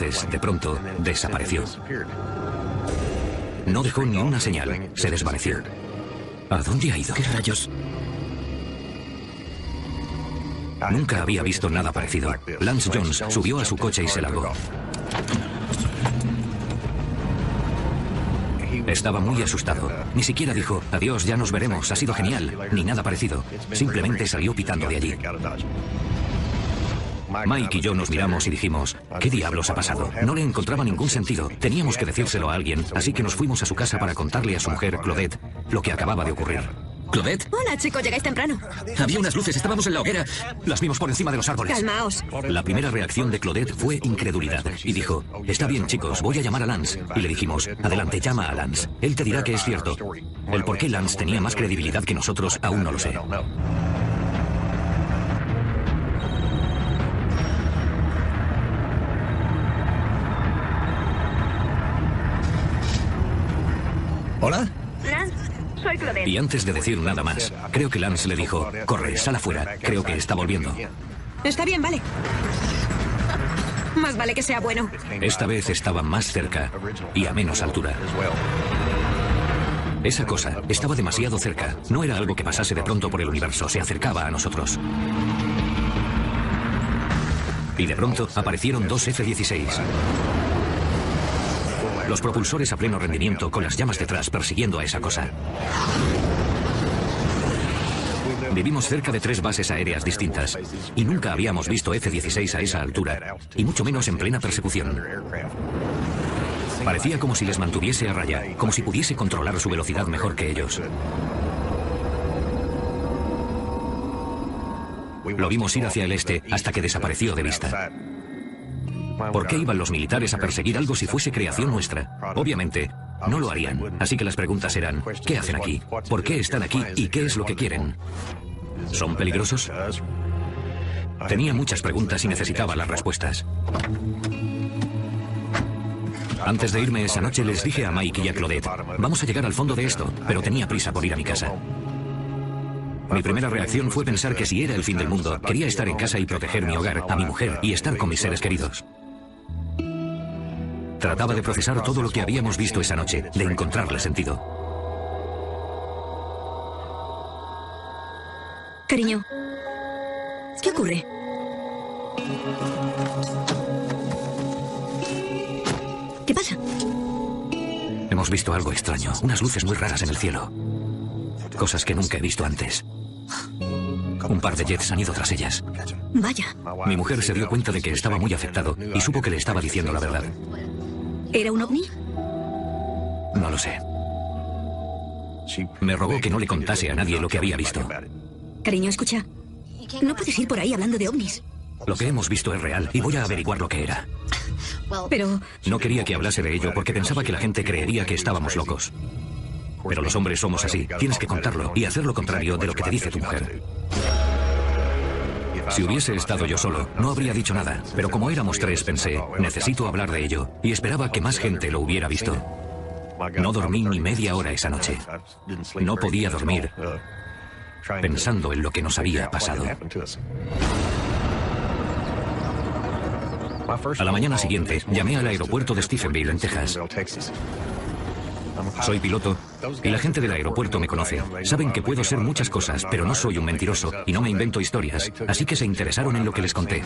después, de pronto, desapareció. No dejó ni una señal. Se desvaneció. ¿A dónde ha ido? ¿Qué rayos? Nunca había visto nada parecido. Lance Jones subió a su coche y se largó. Estaba muy asustado. Ni siquiera dijo, adiós, ya nos veremos, ha sido genial, ni nada parecido. Simplemente salió pitando de allí. Mike y yo nos miramos y dijimos, ¿qué diablos ha pasado? No le encontraba ningún sentido. Teníamos que decírselo a alguien, así que nos fuimos a su casa para contarle a su mujer, Claudette, lo que acababa de ocurrir. ¿Claudette? Hola, chicos, llegáis temprano. Había unas luces, estábamos en la hoguera. Las vimos por encima de los árboles. Calmaos. La primera reacción de Claudette fue incredulidad. Y dijo, está bien, chicos, voy a llamar a Lance. Y le dijimos, adelante, llama a Lance. Él te dirá que es cierto. El por qué Lance tenía más credibilidad que nosotros aún no lo sé. ¿Hola? Lance, soy Claudette. Y antes de decir nada más, creo que Lance le dijo, corre, sal afuera, creo que está volviendo. Está bien, vale. Más vale que sea bueno. Esta vez estaba más cerca y a menos altura. Esa cosa estaba demasiado cerca. No era algo que pasase de pronto por el universo, se acercaba a nosotros. Y de pronto aparecieron dos F-16. Los propulsores a pleno rendimiento con las llamas detrás persiguiendo a esa cosa. Vivimos cerca de 3 bases aéreas distintas y nunca habíamos visto F-16 a esa altura, y mucho menos en plena persecución. Parecía como si les mantuviese a raya, como si pudiese controlar su velocidad mejor que ellos. Lo vimos ir hacia el este hasta que desapareció de vista. ¿Por qué iban los militares a perseguir algo si fuese creación nuestra? Obviamente, no lo harían. Así que las preguntas eran, ¿qué hacen aquí? ¿Por qué están aquí? ¿Y qué es lo que quieren? ¿Son peligrosos? Tenía muchas preguntas y necesitaba las respuestas. Antes de irme esa noche les dije a Mike y a Claudette, vamos a llegar al fondo de esto, pero tenía prisa por ir a mi casa. Mi primera reacción fue pensar que si era el fin del mundo, quería estar en casa y proteger mi hogar, a mi mujer y estar con mis seres queridos. Trataba de procesar todo lo que habíamos visto esa noche, de encontrarle sentido. Cariño, ¿qué ocurre? ¿Qué pasa? Hemos visto algo extraño, unas luces muy raras en el cielo. Cosas que nunca he visto antes. Un par de jets han ido tras ellas. Vaya. Mi mujer se dio cuenta de que estaba muy afectado y supo que le estaba diciendo la verdad. ¿Era un ovni? No lo sé. Me rogó que no le contase a nadie lo que había visto. Cariño, escucha. No puedes ir por ahí hablando de ovnis. Lo que hemos visto es real y voy a averiguar lo que era. Pero... No quería que hablase de ello porque pensaba que la gente creería que estábamos locos. Pero los hombres somos así. Tienes que contarlo y hacer lo contrario de lo que te dice tu mujer. Si hubiese estado yo solo, no habría dicho nada. Pero como éramos 3, pensé, necesito hablar de ello. Y esperaba que más gente lo hubiera visto. No dormí ni media hora esa noche. No podía dormir pensando en lo que nos había pasado. A la mañana siguiente, llamé al aeropuerto de Stephenville, en Texas. Soy piloto y la gente del aeropuerto me conoce. Saben que puedo ser muchas cosas, pero no soy un mentiroso y no me invento historias, así que se interesaron en lo que les conté.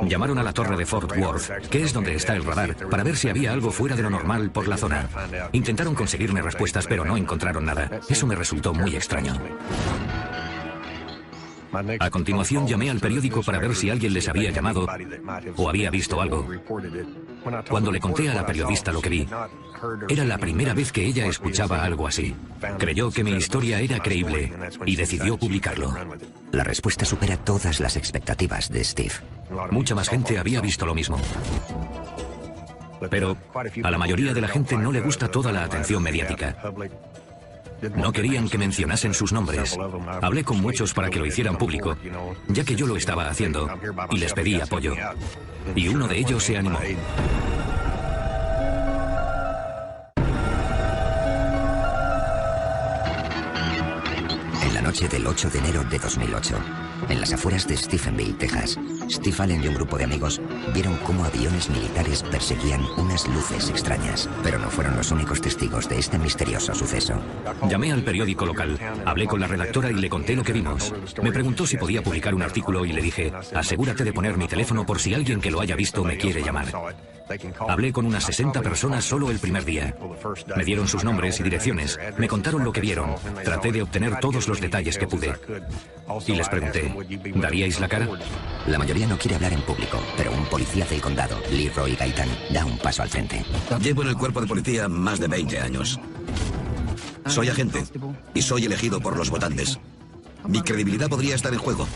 Llamaron a la torre de Fort Worth, que es donde está el radar, para ver si había algo fuera de lo normal por la zona. Intentaron conseguirme respuestas, pero no encontraron nada. Eso me resultó muy extraño. A continuación llamé al periódico para ver si alguien les había llamado o había visto algo. Cuando le conté a la periodista lo que vi, era la primera vez que ella escuchaba algo así. Creyó que mi historia era creíble y decidió publicarlo. La respuesta supera todas las expectativas de Steve. Mucha más gente había visto lo mismo. Pero a la mayoría de la gente no le gusta toda la atención mediática. No querían que mencionasen sus nombres. Hablé con muchos para que lo hicieran público, ya que yo lo estaba haciendo, y les pedí apoyo. Y uno de ellos se animó. En la noche del 8 de enero de 2008, en las afueras de Stephenville, Texas, Steve Allen y un grupo de amigos vieron cómo aviones militares perseguían unas luces extrañas, pero no fueron los únicos testigos de este misterioso suceso. Llamé al periódico local, hablé con la redactora y le conté lo que vimos. Me preguntó si podía publicar un artículo y le dije, asegúrate de poner mi teléfono por si alguien que lo haya visto me quiere llamar. Hablé con unas 60 personas solo el primer día. Me dieron sus nombres y direcciones, me contaron lo que vieron. Traté de obtener todos los detalles que pude. Y les pregunté, ¿daríais la cara? La mayoría no quiere hablar en público, pero un policía del condado, Leroy Gaitan, da un paso al frente. Llevo en el cuerpo de policía más de 20 años. Soy agente y soy elegido por los votantes. Mi credibilidad podría estar en juego.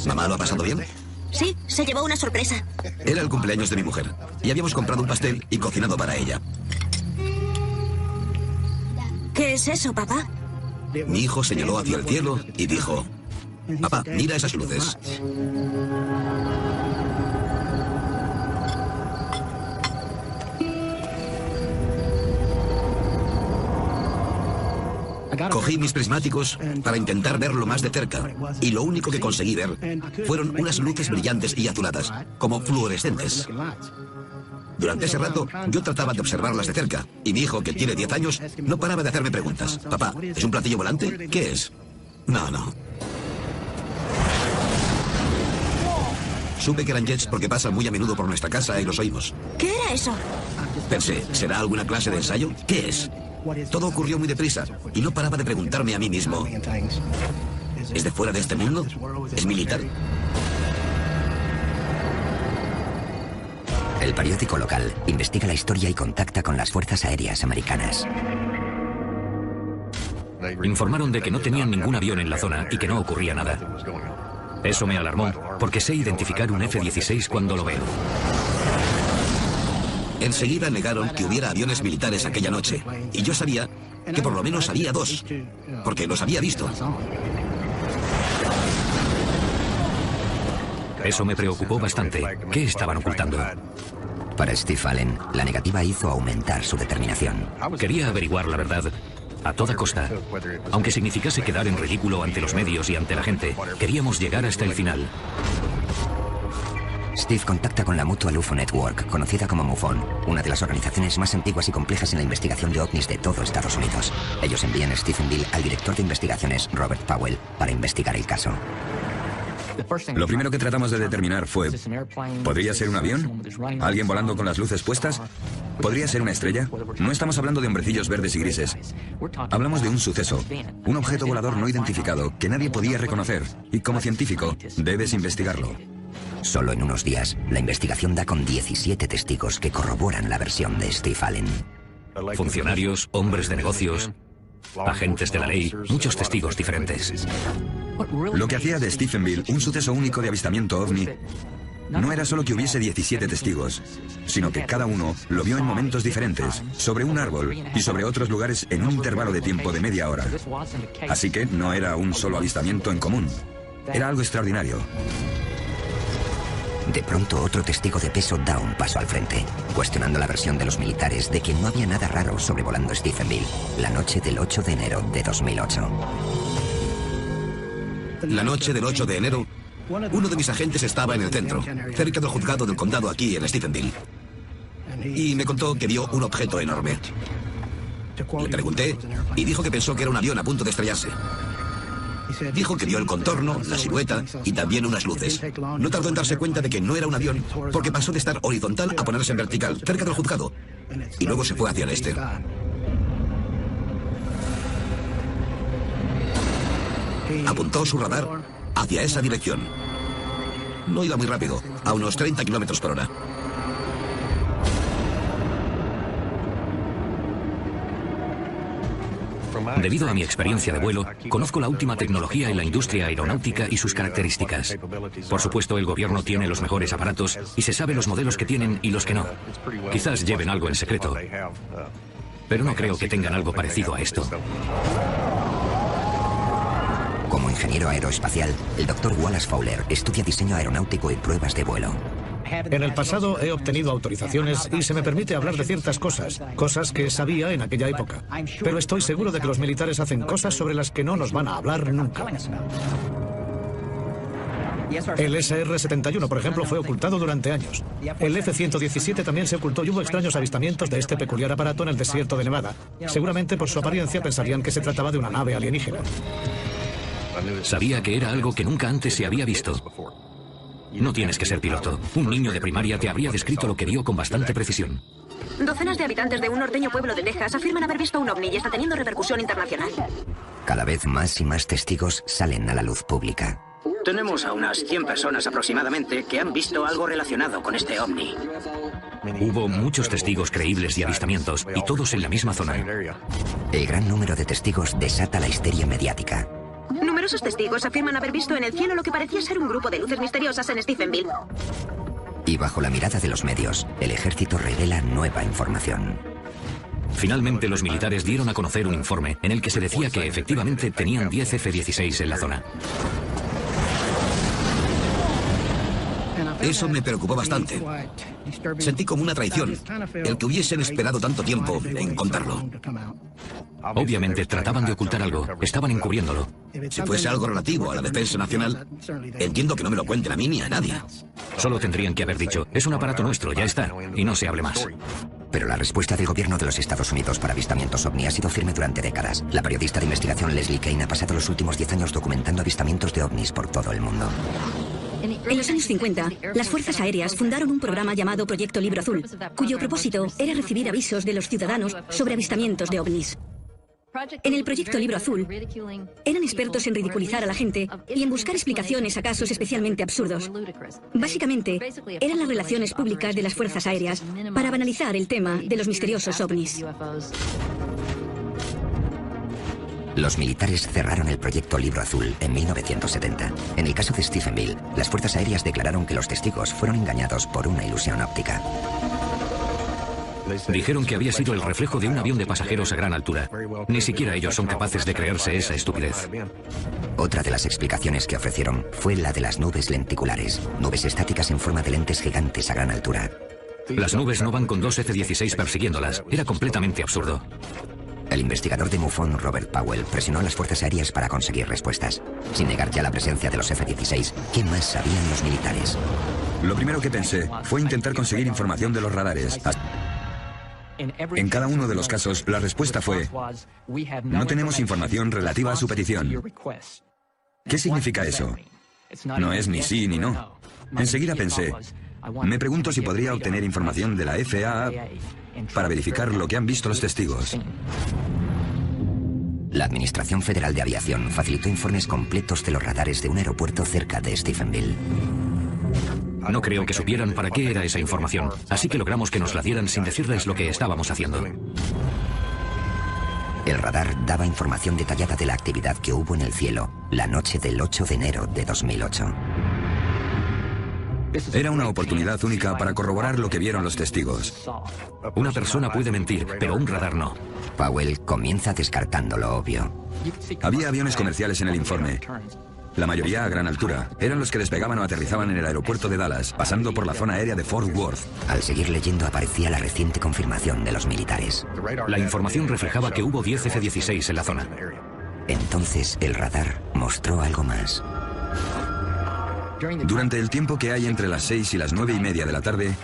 ¿Mamá lo ha pasado bien? Sí, se llevó una sorpresa. Era el cumpleaños de mi mujer y habíamos comprado un pastel y cocinado para ella. ¿Qué es eso, papá? Mi hijo señaló hacia el cielo y dijo, papá, mira esas luces. Cogí mis prismáticos para intentar verlo más de cerca y lo único que conseguí ver fueron unas luces brillantes y azuladas, como fluorescentes. Durante ese rato yo trataba de observarlas de cerca y mi hijo, que tiene 10 años, no paraba de hacerme preguntas. Papá, ¿es un platillo volante? ¿Qué es? No. Supe que eran jets porque pasan muy a menudo por nuestra casa y los oímos. ¿Qué era eso? Pensé, ¿será alguna clase de ensayo? ¿Qué es? Todo ocurrió muy deprisa y no paraba de preguntarme a mí mismo. ¿Es de fuera de este mundo? ¿Es militar? El periódico local investiga la historia y contacta con las fuerzas aéreas americanas. Informaron de que no tenían ningún avión en la zona y que no ocurría nada. Eso me alarmó, porque sé identificar un F-16 cuando lo veo. Enseguida negaron que hubiera aviones militares aquella noche, y yo sabía que por lo menos había 2, porque los había visto. Eso me preocupó bastante. ¿Qué estaban ocultando? Para Steve Allen, la negativa hizo aumentar su determinación. Quería averiguar la verdad a toda costa. Aunque significase quedar en ridículo ante los medios y ante la gente, queríamos llegar hasta el final. Steve contacta con la Mutual UFO Network, conocida como MUFON, una de las organizaciones más antiguas y complejas en la investigación de ovnis de todo Estados Unidos. Ellos envían a Stephenville al director de investigaciones, Robert Powell, para investigar el caso. Lo primero que tratamos de determinar fue, ¿podría ser un avión? ¿Alguien volando con las luces puestas? ¿Podría ser una estrella? No estamos hablando de hombrecillos verdes y grises. Hablamos de un suceso, un objeto volador no identificado que nadie podía reconocer. Y como científico, debes investigarlo. Solo en unos días, la investigación da con 17 testigos que corroboran la versión de Steve Allen. Funcionarios, hombres de negocios, agentes de la ley, muchos testigos diferentes. Lo que hacía de Stephenville un suceso único de avistamiento ovni no era solo que hubiese 17 testigos, sino que cada uno lo vio en momentos diferentes, sobre un árbol y sobre otros lugares en un intervalo de tiempo de media hora. Así que no era un solo avistamiento en común. Era algo extraordinario. De pronto, otro testigo de peso da un paso al frente, cuestionando la versión de los militares de que no había nada raro sobrevolando Stephenville la noche del 8 de enero de 2008. La noche del 8 de enero, uno de mis agentes estaba en el centro, cerca del juzgado del condado aquí en Stephenville. Y me contó que vio un objeto enorme. Le pregunté y dijo que pensó que era un avión a punto de estrellarse. Dijo que vio el contorno, la silueta y también unas luces. No tardó en darse cuenta de que no era un avión porque pasó de estar horizontal a ponerse en vertical, cerca del juzgado. Y luego se fue hacia el este. Apuntó su radar hacia esa dirección. No iba muy rápido, a unos 30 kilómetros por hora. Debido a mi experiencia de vuelo, conozco la última tecnología en la industria aeronáutica y sus características. Por supuesto, el gobierno tiene los mejores aparatos y se sabe los modelos que tienen y los que no. Quizás lleven algo en secreto, pero no creo que tengan algo parecido a esto. Como ingeniero aeroespacial, el Dr. Wallace Fowler estudia diseño aeronáutico y pruebas de vuelo. En el pasado he obtenido autorizaciones y se me permite hablar de ciertas cosas que sabía en aquella época. Pero estoy seguro de que los militares hacen cosas sobre las que no nos van a hablar nunca. El SR-71, por ejemplo, fue ocultado durante años. El F-117 también se ocultó y hubo extraños avistamientos de este peculiar aparato en el desierto de Nevada. Seguramente por su apariencia pensarían que se trataba de una nave alienígena. Sabía que era algo que nunca antes se había visto. No tienes que ser piloto. Un niño de primaria te habría descrito lo que vio con bastante precisión. Docenas de habitantes de un norteño pueblo de Texas afirman haber visto un ovni y está teniendo repercusión internacional. Cada vez más y más testigos salen a la luz pública. Tenemos a unas 100 personas aproximadamente que han visto algo relacionado con este ovni. Hubo muchos testigos creíbles y avistamientos, y todos en la misma zona. El gran número de testigos desata la histeria mediática. Numerosos testigos afirman haber visto en el cielo lo que parecía ser un grupo de luces misteriosas en Stephenville. Y bajo la mirada de los medios, el ejército revela nueva información. Finalmente, los militares dieron a conocer un informe en el que se decía que efectivamente tenían 10 F-16 en la zona. Eso me preocupó bastante. Sentí como una traición el que hubiesen esperado tanto tiempo en contarlo. Obviamente trataban de ocultar algo, estaban encubriéndolo. Si fuese algo relativo a la defensa nacional, entiendo que no me lo cuenten a mí ni a nadie. Solo tendrían que haber dicho, es un aparato nuestro, ya está, y no se hable más. Pero la respuesta del gobierno de los Estados Unidos para avistamientos ovni ha sido firme durante décadas. La periodista de investigación Leslie Kean ha pasado los últimos 10 años documentando avistamientos de ovnis por todo el mundo. En los años 50, las Fuerzas Aéreas fundaron un programa llamado Proyecto Libro Azul, cuyo propósito era recibir avisos de los ciudadanos sobre avistamientos de ovnis. En el Proyecto Libro Azul, eran expertos en ridiculizar a la gente y en buscar explicaciones a casos especialmente absurdos. Básicamente, eran las relaciones públicas de las Fuerzas Aéreas para banalizar el tema de los misteriosos ovnis. Los militares cerraron el Proyecto Libro Azul en 1970. En el caso de Stephenville, las fuerzas aéreas declararon que los testigos fueron engañados por una ilusión óptica. Dijeron que había sido el reflejo de un avión de pasajeros a gran altura. Ni siquiera ellos son capaces de creerse esa estupidez. Otra de las explicaciones que ofrecieron fue la de las nubes lenticulares, nubes estáticas en forma de lentes gigantes a gran altura. Las nubes no van con 2 F-16 persiguiéndolas. Era completamente absurdo. El investigador de MUFON, Robert Powell, presionó a las fuerzas aéreas para conseguir respuestas. Sin negar ya la presencia de los F-16, ¿qué más sabían los militares? Lo primero que pensé fue intentar conseguir información de los radares. En cada uno de los casos, la respuesta fue: no tenemos información relativa a su petición. ¿Qué significa eso? No es ni sí ni no. Enseguida pensé, me pregunto si podría obtener información de la FAA para verificar lo que han visto los testigos. La Administración Federal de Aviación facilitó informes completos de los radares de un aeropuerto cerca de Stephenville. No creo que supieran para qué era esa información, así que logramos que nos la dieran sin decirles lo que estábamos haciendo. El radar daba información detallada de la actividad que hubo en el cielo la noche del 8 de enero de 2008. Era una oportunidad única para corroborar lo que vieron los testigos. Una persona puede mentir, pero un radar no. Powell comienza descartando lo obvio. Había aviones comerciales en el informe. La mayoría a gran altura. Eran los que despegaban o aterrizaban en el aeropuerto de Dallas, pasando por la zona aérea de Fort Worth. Al seguir leyendo aparecía la reciente confirmación de los militares. La información reflejaba que hubo 10 F-16 en la zona. Entonces el radar mostró algo más. Durante el tiempo que hay entre las 6 y las 9:30 de la tarde,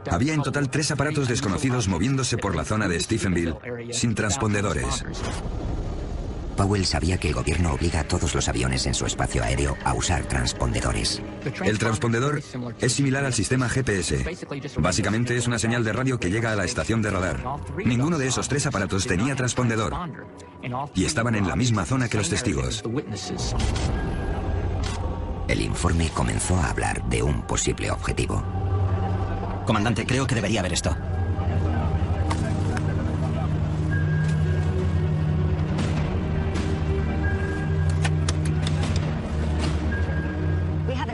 había en total 3 aparatos desconocidos moviéndose por la zona de Stephenville sin transpondedores. Powell sabía que el gobierno obliga a todos los aviones en su espacio aéreo a usar transpondedores. El transpondedor es similar al sistema GPS. Básicamente es una señal de radio que llega a la estación de radar. Ninguno de esos 3 aparatos tenía transpondedor y estaban en la misma zona que los testigos. El informe comenzó a hablar de un posible objetivo. Comandante, creo que debería haber esto.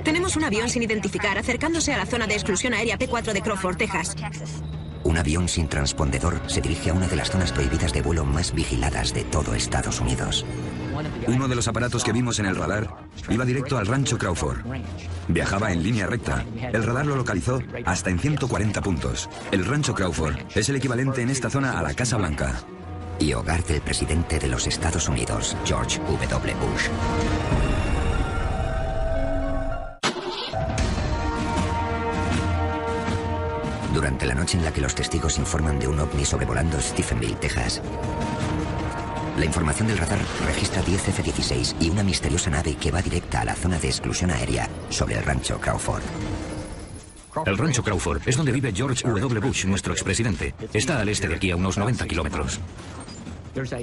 Tenemos un avión sin identificar acercándose a la zona de exclusión aérea P4 de Crawford, Texas. Un avión sin transpondedor se dirige a una de las zonas prohibidas de vuelo más vigiladas de todo Estados Unidos. Uno de los aparatos que vimos en el radar iba directo al rancho Crawford. Viajaba en línea recta. El radar lo localizó hasta en 140 puntos. El rancho Crawford es el equivalente en esta zona a la Casa Blanca. Y hogar del presidente de los Estados Unidos, George W. Bush. Durante la noche en la que los testigos informan de un ovni sobrevolando Stephenville, Texas, la información del radar registra 10 F-16 y una misteriosa nave que va directa a la zona de exclusión aérea sobre el rancho Crawford. El rancho Crawford es donde vive George W. Bush, nuestro expresidente. Está al este de aquí, a unos 90 kilómetros.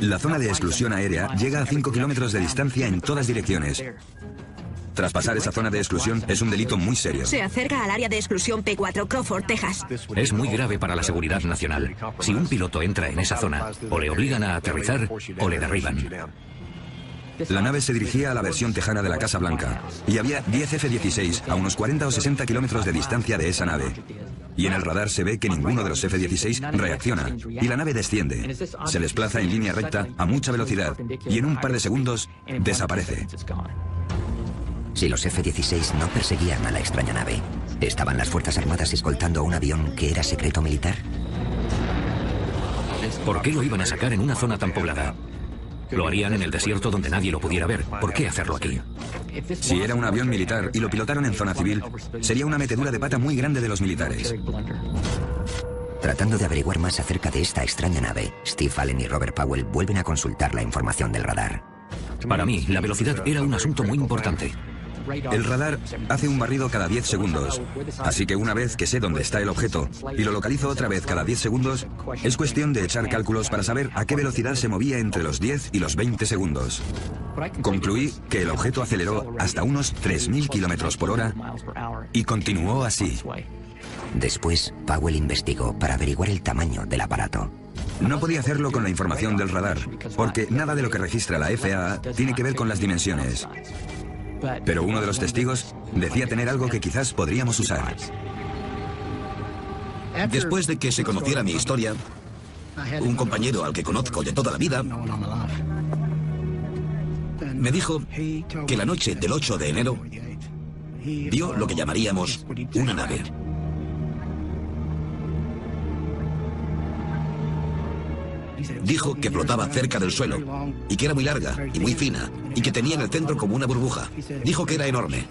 La zona de exclusión aérea llega a 5 kilómetros de distancia en todas direcciones. Traspasar esa zona de exclusión es un delito muy serio. Se acerca al área de exclusión P4, Crawford, Texas. Es muy grave para la seguridad nacional. Si un piloto entra en esa zona, o le obligan a aterrizar o le derriban. La nave se dirigía a la versión tejana de la Casa Blanca y había 10 F-16 a unos 40 o 60 kilómetros de distancia de esa nave. Y en el radar se ve que ninguno de los F-16 reacciona y la nave desciende. Se desplaza en línea recta a mucha velocidad y en un par de segundos desaparece. Si los F-16 no perseguían a la extraña nave, ¿estaban las Fuerzas Armadas escoltando a un avión que era secreto militar? ¿Por qué lo iban a sacar en una zona tan poblada? Lo harían en el desierto donde nadie lo pudiera ver. ¿Por qué hacerlo aquí? Si era un avión militar y lo pilotaron en zona civil, sería una metedura de pata muy grande de los militares. Tratando de averiguar más acerca de esta extraña nave, Steve Allen y Robert Powell vuelven a consultar la información del radar. Para mí, la velocidad era un asunto muy importante. El radar hace un barrido cada 10 segundos, así que una vez que sé dónde está el objeto y lo localizo otra vez cada 10 segundos, es cuestión de echar cálculos para saber a qué velocidad se movía entre los 10 y los 20 segundos. Concluí que el objeto aceleró hasta unos 3.000 kilómetros por hora y continuó así. Después, Powell investigó para averiguar el tamaño del aparato. No podía hacerlo con la información del radar, porque nada de lo que registra la FAA tiene que ver con las dimensiones. Pero uno de los testigos decía tener algo que quizás podríamos usar. Después de que se conociera mi historia, un compañero al que conozco de toda la vida me dijo que la noche del 8 de enero vio lo que llamaríamos una nave. Dijo que flotaba cerca del suelo y que era muy larga y muy fina y que tenía en el centro como una burbuja. Dijo que era enorme.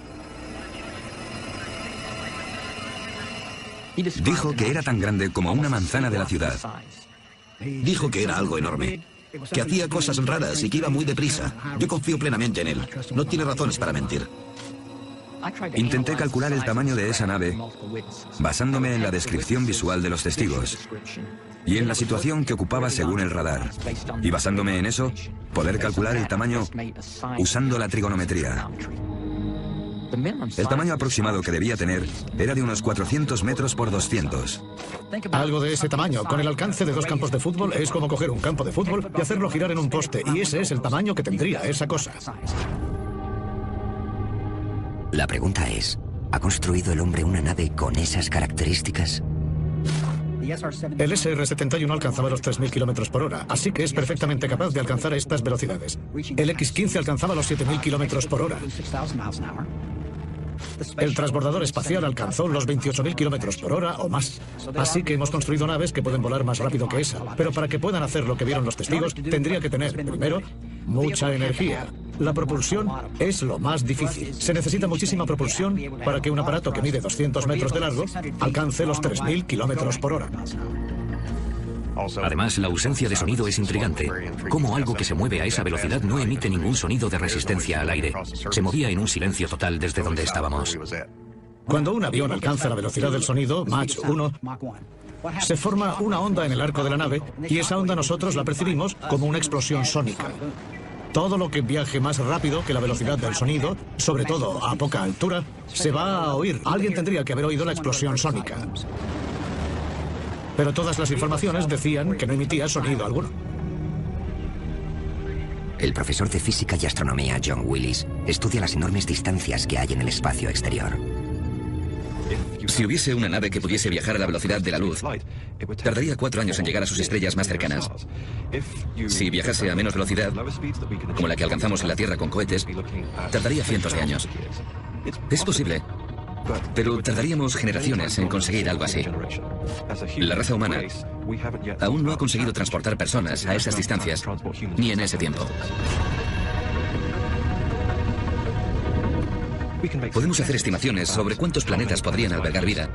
Dijo que era tan grande como una manzana de la ciudad. Dijo que era algo enorme, que hacía cosas raras y que iba muy deprisa. Yo confío plenamente en él. No tiene razones para mentir. Intenté calcular el tamaño de esa nave basándome en la descripción visual de los testigos y en la situación que ocupaba según el radar. Y basándome en eso, poder calcular el tamaño usando la trigonometría. El tamaño aproximado que debía tener era de unos 400 metros por 200. Algo de ese tamaño, con el alcance de 2 campos de fútbol, es como coger un campo de fútbol y hacerlo girar en un poste. Y ese es el tamaño que tendría esa cosa. La pregunta es, ¿ha construido el hombre una nave con esas características? El SR-71 alcanzaba los 3.000 kilómetros por hora, así que es perfectamente capaz de alcanzar estas velocidades. El X-15 alcanzaba los 7.000 kilómetros por hora. El transbordador espacial alcanzó los 28.000 kilómetros por hora o más. Así que hemos construido naves que pueden volar más rápido que esa. Pero para que puedan hacer lo que vieron los testigos, tendría que tener, primero, mucha energía. La propulsión es lo más difícil. Se necesita muchísima propulsión para que un aparato que mide 200 metros de largo alcance los 3.000 kilómetros por hora. Además, la ausencia de sonido es intrigante. Cómo algo que se mueve a esa velocidad no emite ningún sonido de resistencia al aire. Se movía en un silencio total desde donde estábamos. Cuando un avión alcanza la velocidad del sonido, Mach 1, se forma una onda en el arco de la nave y esa onda nosotros la percibimos como una explosión sónica. Todo lo que viaje más rápido que la velocidad del sonido, sobre todo a poca altura, se va a oír. Alguien tendría que haber oído la explosión sónica. Pero todas las informaciones decían que no emitía sonido alguno. El profesor de física y astronomía John Willis estudia las enormes distancias que hay en el espacio exterior. Si hubiese una nave que pudiese viajar a la velocidad de la luz, tardaría 4 años en llegar a sus estrellas más cercanas. Si viajase a menos velocidad, como la que alcanzamos en la Tierra con cohetes, tardaría cientos de años. Es posible, pero tardaríamos generaciones en conseguir algo así. La raza humana aún no ha conseguido transportar personas a esas distancias, ni en ese tiempo. Podemos hacer estimaciones sobre cuántos planetas podrían albergar vida,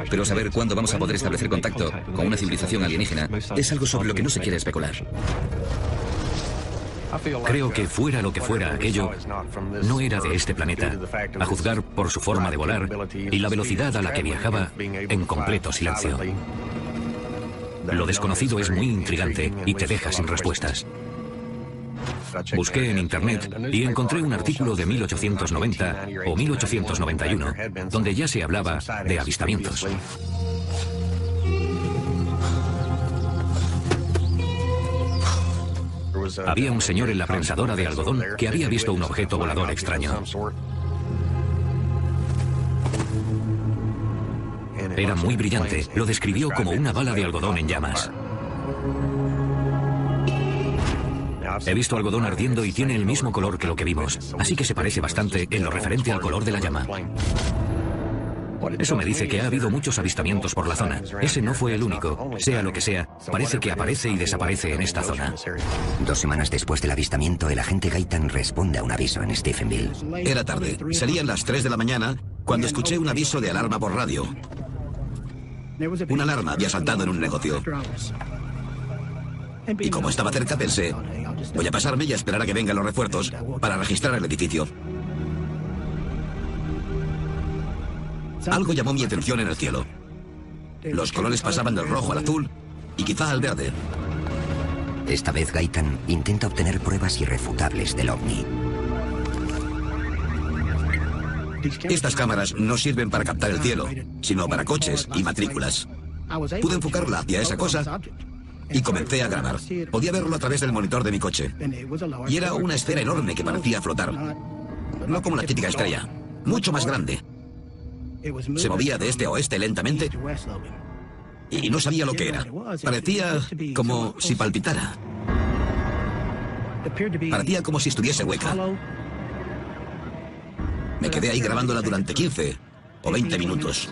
pero saber cuándo vamos a poder establecer contacto con una civilización alienígena es algo sobre lo que no se quiere especular. Creo que fuera lo que fuera aquello, no era de este planeta, a juzgar por su forma de volar y la velocidad a la que viajaba en completo silencio. Lo desconocido es muy intrigante y te deja sin respuestas. Busqué en internet y encontré un artículo de 1890 o 1891 donde ya se hablaba de avistamientos. Había un señor en la prensadora de algodón que había visto un objeto volador extraño. Era muy brillante, lo describió como una bala de algodón en llamas. He visto algodón ardiendo y tiene el mismo color que lo que vimos, así que se parece bastante en lo referente al color de la llama. Eso me dice que ha habido muchos avistamientos por la zona. Ese no fue el único. Sea lo que sea, parece que aparece y desaparece en esta zona. 2 semanas después del avistamiento, el agente Gaitan responde a un aviso en Stephenville. Era tarde. Serían las 3 de la mañana cuando escuché un aviso de alarma por radio. Una alarma había saltado en un negocio. Y como estaba cerca, pensé, voy a pasarme y a esperar a que vengan los refuerzos para registrar el edificio. Algo llamó mi atención en el cielo. Los colores pasaban del rojo al azul y quizá al verde. Esta vez Gaitan intenta obtener pruebas irrefutables del ovni. Estas cámaras no sirven para captar el cielo, sino para coches y matrículas. Pude enfocarla hacia esa cosa y comencé a grabar. Podía verlo a través del monitor de mi coche. Y era una esfera enorme que parecía flotar. No como la típica estrella, mucho más grande. Se movía de este a oeste lentamente y no sabía lo que era. Parecía como si palpitara. Parecía como si estuviese hueca. Me quedé ahí grabándola durante 15 o 20 minutos.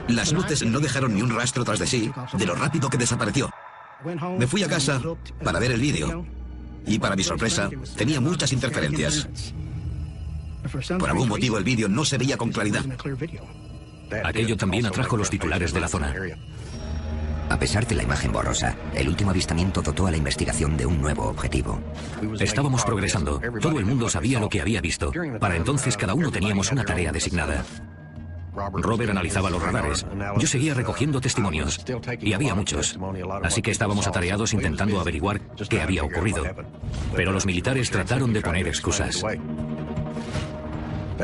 Las luces no dejaron ni un rastro tras de sí de lo rápido que desapareció. Me fui a casa para ver el vídeo y, para mi sorpresa, tenía muchas interferencias. Por algún motivo el vídeo no se veía con claridad. Aquello también atrajo los titulares de la zona. A pesar de la imagen borrosa, el último avistamiento dotó a la investigación de un nuevo objetivo. Estábamos progresando. Todo el mundo sabía lo que había visto. Para entonces cada uno teníamos una tarea designada. Robert analizaba los radares. Yo seguía recogiendo testimonios. Y había muchos. Así que estábamos atareados intentando averiguar qué había ocurrido. Pero los militares trataron de poner excusas.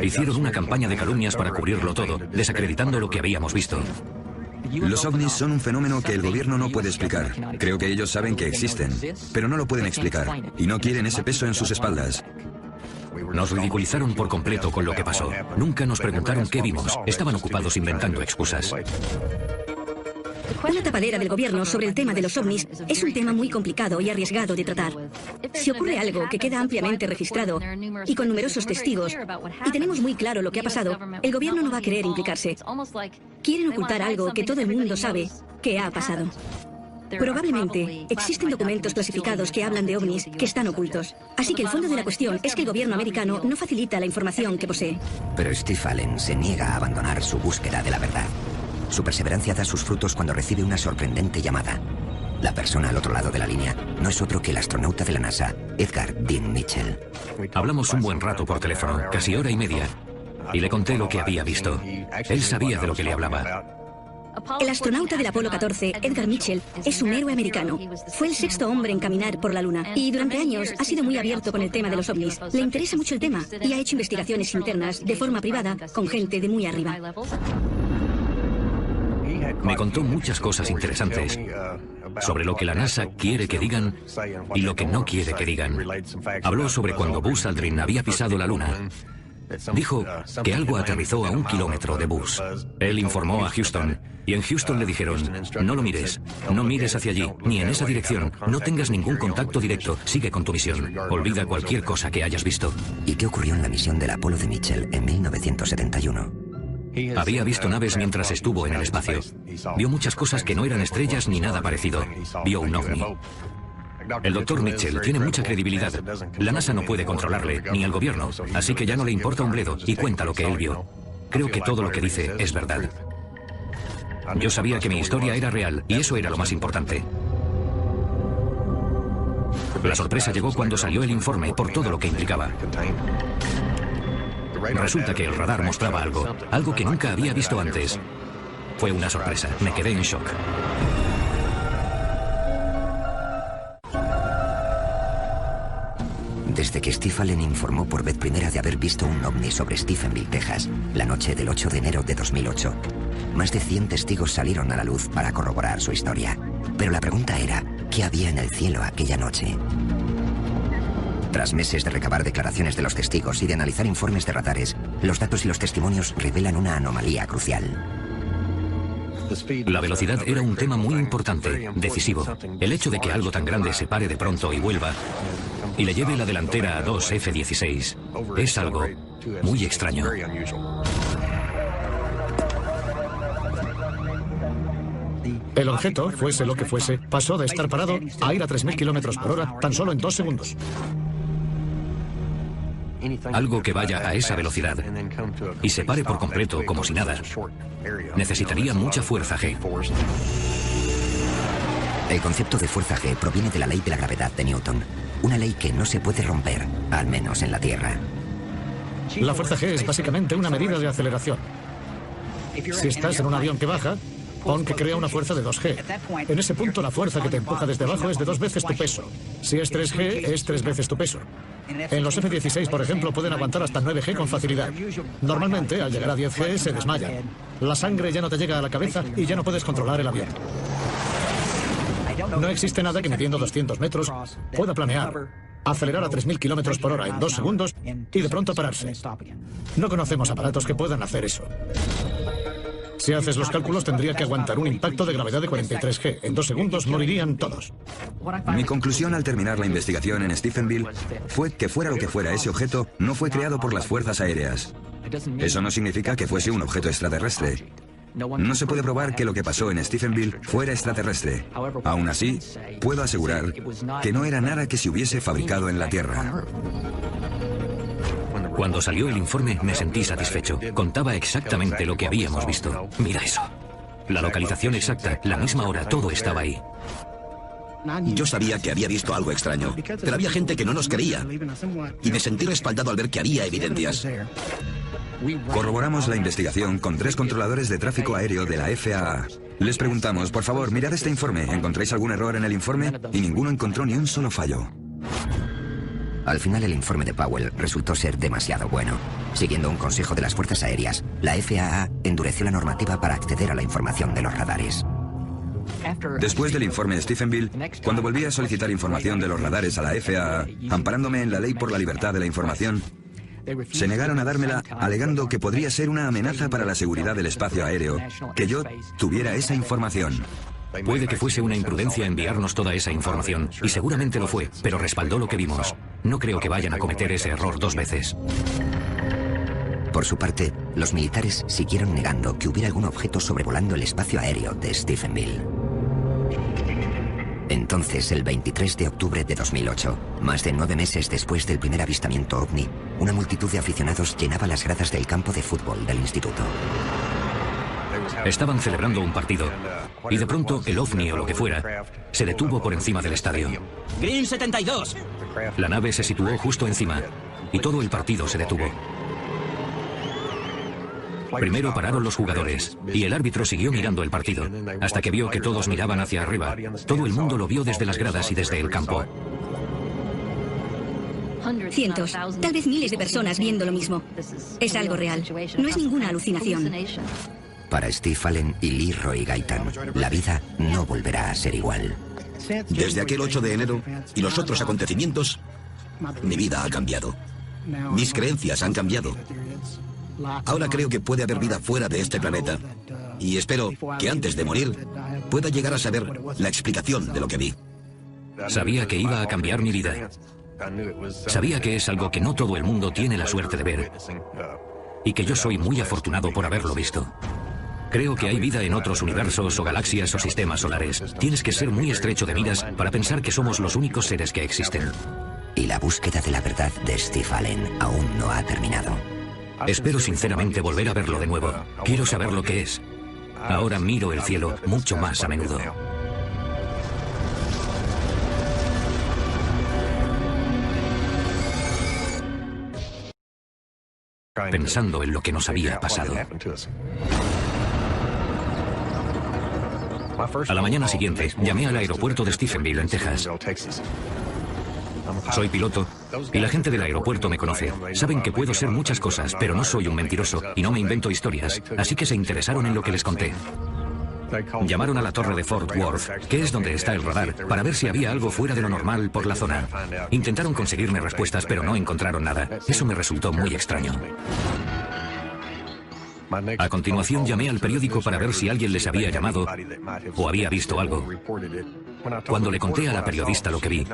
Hicieron una campaña de calumnias para cubrirlo todo, desacreditando lo que habíamos visto. Los ovnis son un fenómeno que el gobierno no puede explicar. Creo que ellos saben que existen, pero no lo pueden explicar. Y no quieren ese peso en sus espaldas. Nos ridiculizaron por completo con lo que pasó. Nunca nos preguntaron qué vimos. Estaban ocupados inventando excusas. Una tapadera del gobierno sobre el tema de los ovnis es un tema muy complicado y arriesgado de tratar. Si ocurre algo que queda ampliamente registrado y con numerosos testigos, y tenemos muy claro lo que ha pasado, el gobierno no va a querer implicarse. Quieren ocultar algo que todo el mundo sabe que ha pasado. Probablemente existen documentos clasificados que hablan de ovnis que están ocultos. Así que el fondo de la cuestión es que el gobierno americano no facilita la información que posee. Pero Steve Allen se niega a abandonar su búsqueda de la verdad. Su perseverancia da sus frutos cuando recibe una sorprendente llamada. La persona al otro lado de la línea no es otro que el astronauta de la NASA, Edgar Dean Mitchell. Hablamos un buen rato por teléfono, casi hora y media, y le conté lo que había visto. Él sabía de lo que le hablaba. El astronauta del Apolo 14, Edgar Mitchell, es un héroe americano. Fue el 6º hombre en caminar por la Luna y durante años ha sido muy abierto con el tema de los ovnis. Le interesa mucho el tema y ha hecho investigaciones internas de forma privada con gente de muy arriba. Me contó muchas cosas interesantes sobre lo que la NASA quiere que digan y lo que no quiere que digan. Habló sobre cuando Buzz Aldrin había pisado la Luna Dijo que algo aterrizó a 1 kilómetro de Bush. Él informó a Houston, y en Houston le dijeron: no lo mires, no mires hacia allí, ni en esa dirección, no tengas ningún contacto directo, sigue con tu misión, olvida cualquier cosa que hayas visto. ¿Y qué ocurrió en la misión del Apolo de Mitchell en 1971? Había visto naves mientras estuvo en el espacio. Vio muchas cosas que no eran estrellas ni nada parecido. Vio un ovni. El doctor Mitchell tiene mucha credibilidad. La NASA no puede controlarle, ni el gobierno, así que ya no le importa un bledo y cuenta lo que él vio. Creo que todo lo que dice es verdad. Yo sabía que mi historia era real y eso era lo más importante. La sorpresa llegó cuando salió el informe por todo lo que implicaba. Resulta que el radar mostraba algo que nunca había visto antes. Fue una sorpresa, me quedé en shock. Desde que Steve Allen informó por vez primera de haber visto un ovni sobre Stephenville, Texas, la noche del 8 de enero de 2008, más de 100 testigos salieron a la luz para corroborar su historia. Pero la pregunta era, ¿qué había en el cielo aquella noche? Tras meses de recabar declaraciones de los testigos y de analizar informes de radares, los datos y los testimonios revelan una anomalía crucial. La velocidad era un tema muy importante, decisivo. El hecho de que algo tan grande se pare de pronto y vuelva, y le lleve la delantera a 2 F-16, es algo muy extraño. El objeto, fuese lo que fuese, pasó de estar parado a ir a 3.000 kilómetros por hora tan solo en 2 segundos. Algo que vaya a esa velocidad y se pare por completo como si nada, necesitaría mucha fuerza G. El concepto de fuerza G proviene de la ley de la gravedad de Newton, una ley que no se puede romper, al menos en la Tierra. La fuerza G es básicamente una medida de aceleración. Si estás en un avión que baja, pon que crea una fuerza de 2G. En ese punto la fuerza que te empuja desde abajo es de 2 veces tu peso. Si es 3G, es 3 veces tu peso. En los F-16, por ejemplo, pueden aguantar hasta 9G con facilidad. Normalmente, al llegar a 10G, se desmayan. La sangre ya no te llega a la cabeza y ya no puedes controlar el avión. No existe nada que midiendo 200 metros pueda planear, acelerar a 3.000 kilómetros por hora en 2 segundos y de pronto pararse. No conocemos aparatos que puedan hacer eso. Si haces los cálculos, tendría que aguantar un impacto de gravedad de 43G. En 2 segundos morirían todos. Mi conclusión al terminar la investigación en Stephenville fue que fuera lo que fuera ese objeto, no fue creado por las fuerzas aéreas. Eso no significa que fuese un objeto extraterrestre. No se puede probar que lo que pasó en Stephenville fuera extraterrestre. Aún así, puedo asegurar que no era nada que se hubiese fabricado en la Tierra. Cuando salió el informe me sentí satisfecho. Contaba exactamente lo que habíamos visto. Mira eso. La localización exacta, la misma hora, todo estaba ahí. Yo sabía que había visto algo extraño, pero había gente que no nos creía. Y me sentí respaldado al ver que había evidencias. Corroboramos la investigación con 3 controladores de tráfico aéreo de la FAA. Les preguntamos, por favor, mirad este informe. ¿Encontráis algún error en el informe? Y ninguno encontró ni un solo fallo. Al final el informe de Powell resultó ser demasiado bueno. Siguiendo un consejo de las fuerzas aéreas, la FAA endureció la normativa para acceder a la información de los radares. Después del informe de Stephenville, cuando volví a solicitar información de los radares a la FAA, amparándome en la ley por la libertad de la información, se negaron a dármela alegando que podría ser una amenaza para la seguridad del espacio aéreo que yo tuviera esa información. Puede que fuese una imprudencia enviarnos toda esa información, y seguramente lo fue, pero respaldó lo que vimos. No creo que vayan a cometer ese error 2 veces. Por su parte, los militares siguieron negando que hubiera algún objeto sobrevolando el espacio aéreo de Stephenville. Entonces, el 23 de octubre de 2008, más de 9 meses después del primer avistamiento ovni, una multitud de aficionados llenaba las gradas del campo de fútbol del instituto. Estaban celebrando un partido, y de pronto el ovni o lo que fuera se detuvo por encima del estadio. Green 72. La nave se situó justo encima, y todo el partido se detuvo. Primero pararon los jugadores, y el árbitro siguió mirando el partido, hasta que vio que todos miraban hacia arriba. Todo el mundo lo vio desde las gradas y desde el campo. Cientos, tal vez miles de personas viendo lo mismo. Es algo real, no es ninguna alucinación. Para Steve Allen y Leroy Gaitan, la vida no volverá a ser igual. Desde aquel 8 de enero y los otros acontecimientos, mi vida ha cambiado. Mis creencias han cambiado. Ahora creo que puede haber vida fuera de este planeta. Y espero que antes de morir pueda llegar a saber la explicación de lo que vi. Sabía que iba a cambiar mi vida. Sabía que es algo que no todo el mundo tiene la suerte de ver. Y que yo soy muy afortunado por haberlo visto. Creo que hay vida en otros universos o galaxias o sistemas solares. Tienes que ser muy estrecho de miras para pensar que somos los únicos seres que existen. Y la búsqueda de la verdad de Steve Allen aún no ha terminado. Espero sinceramente volver a verlo de nuevo. Quiero saber lo que es. Ahora miro el cielo mucho más a menudo. Pensando en lo que nos había pasado. A la mañana siguiente, llamé al aeropuerto de Stephenville, en Texas. Soy piloto y la gente del aeropuerto me conoce. Saben que puedo ser muchas cosas, pero no soy un mentiroso y no me invento historias, así que se interesaron en lo que les conté. Llamaron a la torre de Fort Worth, que es donde está el radar, para ver si había algo fuera de lo normal por la zona. Intentaron conseguirme respuestas, pero no encontraron nada. Eso me resultó muy extraño. A continuación llamé al periódico para ver si alguien les había llamado o había visto algo. Cuando le conté a la periodista lo que vi,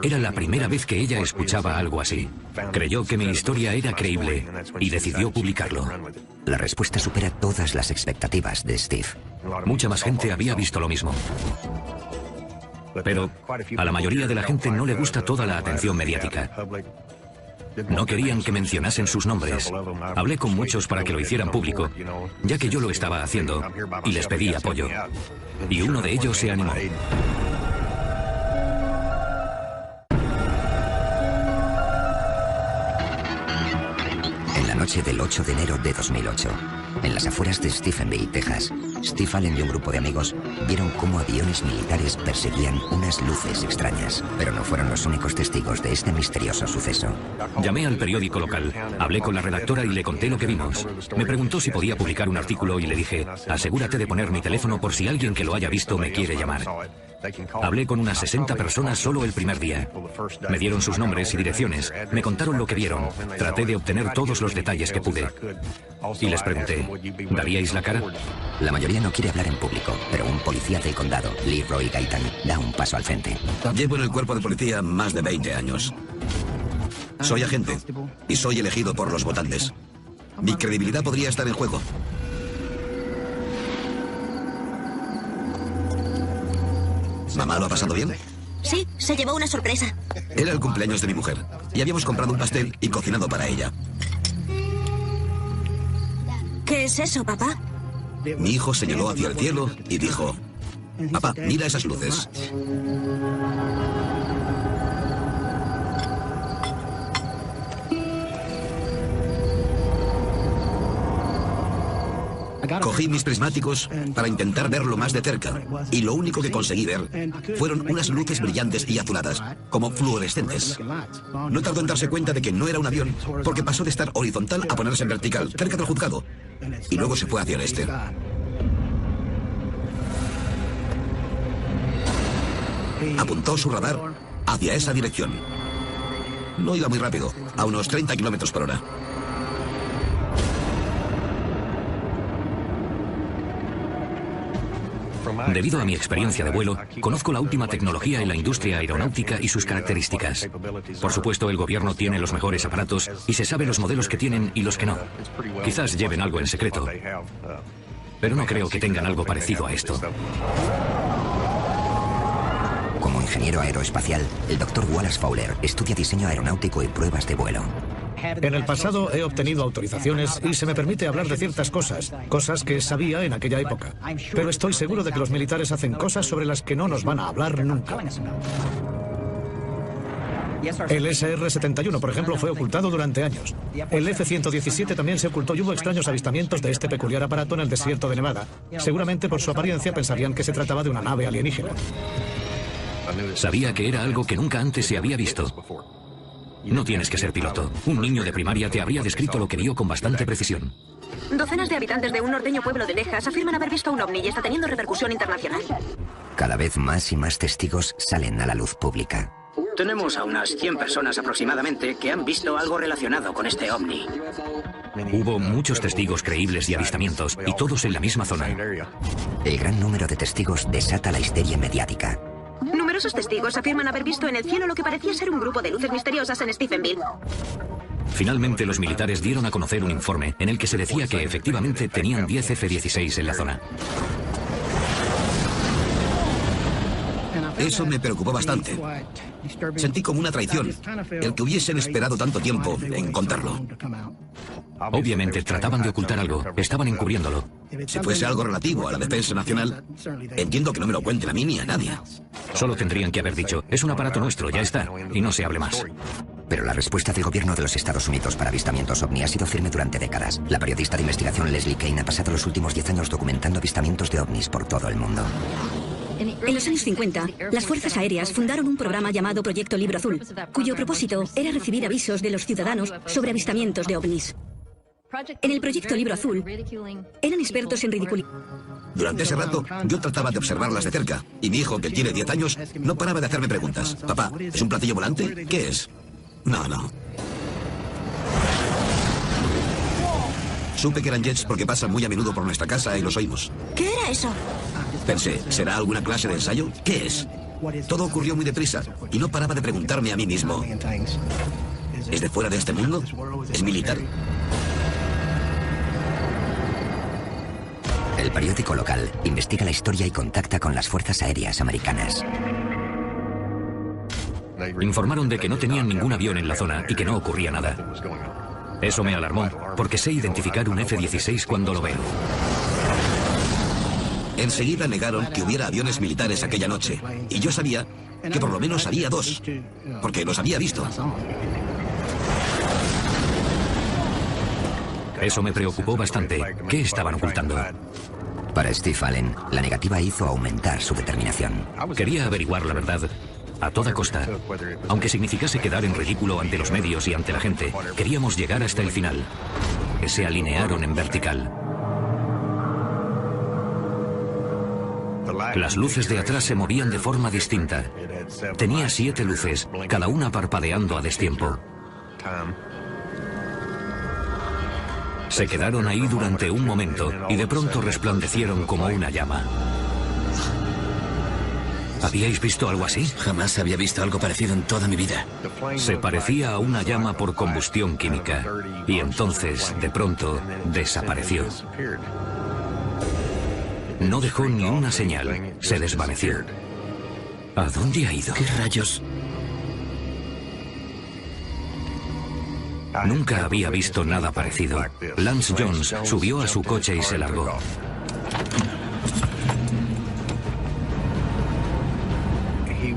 era la primera vez que ella escuchaba algo así. Creyó que mi historia era creíble y decidió publicarlo. La respuesta supera todas las expectativas de Steve. Mucha más gente había visto lo mismo. Pero a la mayoría de la gente no le gusta toda la atención mediática. No querían que mencionasen sus nombres. Hablé con muchos para que lo hicieran público, ya que yo lo estaba haciendo, y les pedí apoyo. Y uno de ellos se animó. En la noche del 8 de enero de 2008, en las afueras de Stephenville, Texas, Steve Allen y un grupo de amigos vieron cómo aviones militares perseguían unas luces extrañas, pero no fueron los únicos testigos de este misterioso suceso. Llamé al periódico local, hablé con la redactora y le conté lo que vimos. Me preguntó si podía publicar un artículo y le dije, asegúrate de poner mi teléfono por si alguien que lo haya visto me quiere llamar. Hablé con unas 60 personas solo el primer día. Me dieron sus nombres y direcciones, me contaron lo que vieron. Traté de obtener todos los detalles que pude. Y les pregunté, ¿daríais la cara? La mayoría no quiere hablar en público, pero un policía del condado, Leroy Gaitan, da un paso al frente. Llevo en el cuerpo de policía más de 20 años. Soy agente y soy elegido por los votantes. Mi credibilidad podría estar en juego. ¿Mamá lo ha pasado bien? Sí, se llevó una sorpresa. Era el cumpleaños de mi mujer y habíamos comprado un pastel y cocinado para ella. ¿Qué es eso, papá? Mi hijo señaló hacia el cielo y dijo, papá, mira esas luces. Cogí mis prismáticos para intentar verlo más de cerca y lo único que conseguí ver fueron unas luces brillantes y azuladas, como fluorescentes. No tardó en darse cuenta de que no era un avión porque pasó de estar horizontal a ponerse en vertical, cerca del juzgado, y luego se fue hacia el este. Apuntó su radar hacia esa dirección. No iba muy rápido, a unos 30 kilómetros por hora. Debido a mi experiencia de vuelo, conozco la última tecnología en la industria aeronáutica y sus características. Por supuesto, el gobierno tiene los mejores aparatos y se sabe los modelos que tienen y los que no. Quizás lleven algo en secreto, pero no creo que tengan algo parecido a esto. Como ingeniero aeroespacial, el Dr. Wallace Fowler estudia diseño aeronáutico y pruebas de vuelo. En el pasado he obtenido autorizaciones y se me permite hablar de ciertas cosas que sabía en aquella época. Pero estoy seguro de que los militares hacen cosas sobre las que no nos van a hablar nunca. El SR-71, por ejemplo, fue ocultado durante años. El F-117 también se ocultó y hubo extraños avistamientos de este peculiar aparato en el desierto de Nevada. Seguramente por su apariencia pensarían que se trataba de una nave alienígena. Sabía que era algo que nunca antes se había visto. No tienes que ser piloto. Un niño de primaria te habría descrito lo que vio con bastante precisión. Docenas de habitantes de un norteño pueblo de Texas afirman haber visto un ovni y está teniendo repercusión internacional. Cada vez más y más testigos salen a la luz pública. Tenemos a unas 100 personas aproximadamente que han visto algo relacionado con este ovni. Hubo muchos testigos creíbles y avistamientos, y todos en la misma zona. El gran número de testigos desata la histeria mediática. Numerosos testigos afirman haber visto en el cielo lo que parecía ser un grupo de luces misteriosas en Stephenville. Finalmente, los militares dieron a conocer un informe en el que se decía que efectivamente tenían 10 F-16 en la zona. Eso me preocupó bastante. Sentí como una traición el que hubiesen esperado tanto tiempo en contarlo. Obviamente trataban de ocultar algo, estaban encubriéndolo. Si fuese algo relativo a la defensa nacional, entiendo que no me lo cuenten a mí ni a nadie. Solo tendrían que haber dicho, es un aparato nuestro, ya está, y no se hable más. Pero la respuesta del gobierno de los Estados Unidos para avistamientos ovni ha sido firme durante décadas. La periodista de investigación Leslie Kean ha pasado los últimos 10 años documentando avistamientos de ovnis por todo el mundo. En los años 50, las fuerzas aéreas fundaron un programa llamado Proyecto Libro Azul, cuyo propósito era recibir avisos de los ciudadanos sobre avistamientos de ovnis. En el Proyecto Libro Azul, eran expertos en ridiculizar. Durante ese rato, yo trataba de observarlas de cerca, y mi hijo, que tiene 10 años, no paraba de hacerme preguntas. Papá, ¿es un platillo volante? ¿Qué es? No. Supe que eran jets porque pasan muy a menudo por nuestra casa y los oímos. ¿Qué era eso? Pensé, ¿será alguna clase de ensayo? ¿Qué es? Todo ocurrió muy deprisa y no paraba de preguntarme a mí mismo. ¿Es de fuera de este mundo? ¿Es militar? El periódico local investiga la historia y contacta con las fuerzas aéreas americanas. Informaron de que no tenían ningún avión en la zona y que no ocurría nada. Eso me alarmó, porque sé identificar un F-16 cuando lo veo. Enseguida negaron que hubiera aviones militares aquella noche, y yo sabía que por lo menos había 2, porque los había visto. Eso me preocupó bastante. ¿Qué estaban ocultando? Para Steve Allen, la negativa hizo aumentar su determinación. Quería averiguar la verdad a toda costa. Aunque significase quedar en ridículo ante los medios y ante la gente, queríamos llegar hasta el final. Se alinearon en vertical. Las luces de atrás se movían de forma distinta. Tenía 7 luces, cada una parpadeando a destiempo. Se quedaron ahí durante un momento y de pronto resplandecieron como una llama. ¿Habíais visto algo así? Jamás había visto algo parecido en toda mi vida. Se parecía a una llama por combustión química y entonces, de pronto, desapareció. No dejó ni una señal, se desvaneció. ¿A dónde ha ido? ¿Qué rayos? Nunca había visto nada parecido. Lance Jones subió a su coche y se largó.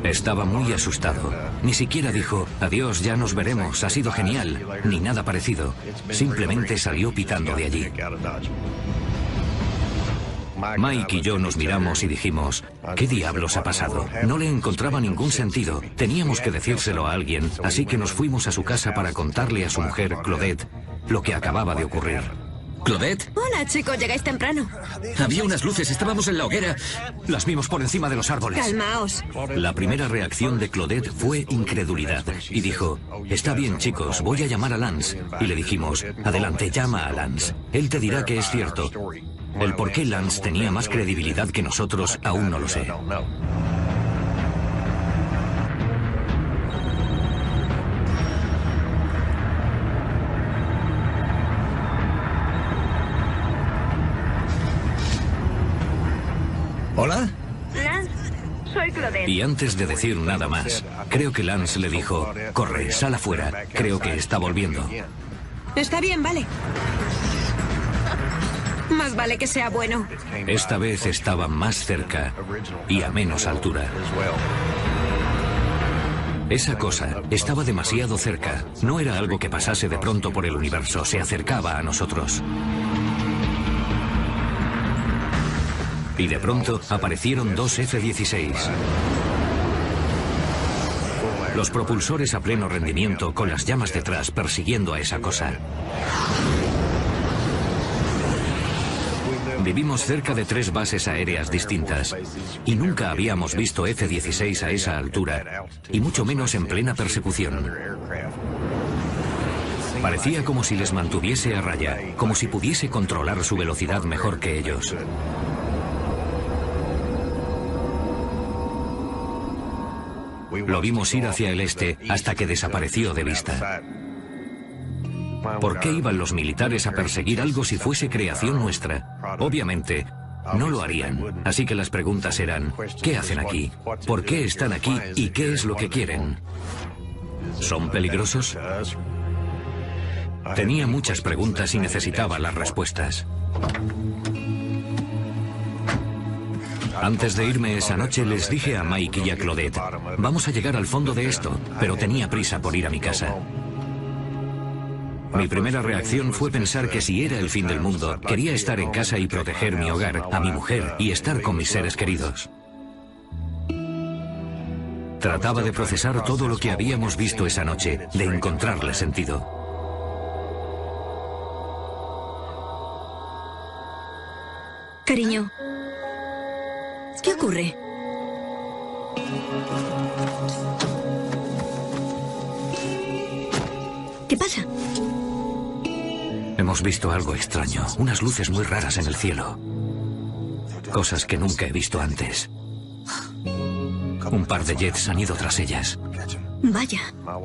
Estaba muy asustado. Ni siquiera dijo, adiós, ya nos veremos, ha sido genial, ni nada parecido. Simplemente salió pitando de allí. Mike y yo nos miramos y dijimos, ¿qué diablos ha pasado? No le encontraba ningún sentido. Teníamos que decírselo a alguien, así que nos fuimos a su casa para contarle a su mujer, Claudette, lo que acababa de ocurrir. ¿Claudette? Hola, chicos, llegáis temprano. Había unas luces, estábamos en la hoguera. Las vimos por encima de los árboles. Calmaos. La primera reacción de Claudette fue incredulidad y dijo, está bien, chicos, voy a llamar a Lance. Y le dijimos, adelante, llama a Lance. Él te dirá que es cierto. El por qué Lance tenía más credibilidad que nosotros aún no lo sé. ¿Hola? Lance, soy Claudette. Y antes de decir nada más, creo que Lance le dijo, corre, sal afuera, creo que está volviendo. Está bien, vale. Más vale que sea bueno. Esta vez estaba más cerca y a menos altura. Esa cosa estaba demasiado cerca. No era algo que pasase de pronto por el universo, se acercaba a nosotros. Y de pronto aparecieron 2 F-16. Los propulsores a pleno rendimiento con las llamas detrás persiguiendo a esa cosa. Vivimos cerca de 3 bases aéreas distintas y nunca habíamos visto F-16 a esa altura, y mucho menos en plena persecución. Parecía como si les mantuviese a raya, como si pudiese controlar su velocidad mejor que ellos. Lo vimos ir hacia el este hasta que desapareció de vista. ¿Por qué iban los militares a perseguir algo si fuese creación nuestra? Obviamente, no lo harían. Así que las preguntas eran, ¿qué hacen aquí? ¿Por qué están aquí? ¿Y qué es lo que quieren? ¿Son peligrosos? Tenía muchas preguntas y necesitaba las respuestas. Antes de irme esa noche les dije a Mike y a Claudette, vamos a llegar al fondo de esto, pero tenía prisa por ir a mi casa. Mi primera reacción fue pensar que si era el fin del mundo, quería estar en casa y proteger mi hogar, a mi mujer y estar con mis seres queridos. Trataba de procesar todo lo que habíamos visto esa noche, de encontrarle sentido. Cariño, ¿qué ocurre? ¿Qué pasa? Hemos visto algo extraño, unas luces muy raras en el cielo. Cosas que nunca he visto antes. Un par de jets han ido tras ellas. Vaya.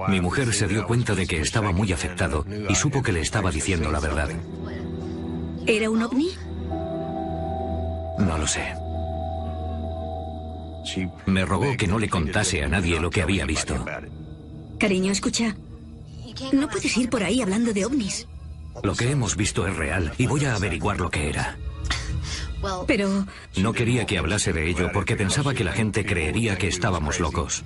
Mi mujer se dio cuenta de que estaba muy afectado y supo que le estaba diciendo la verdad. ¿Era un ovni? No lo sé. Me rogó que no le contase a nadie lo que había visto. Cariño, escucha. No puedes ir por ahí hablando de ovnis. Lo que hemos visto es real y voy a averiguar lo que era. Pero... No quería que hablase de ello porque pensaba que la gente creería que estábamos locos.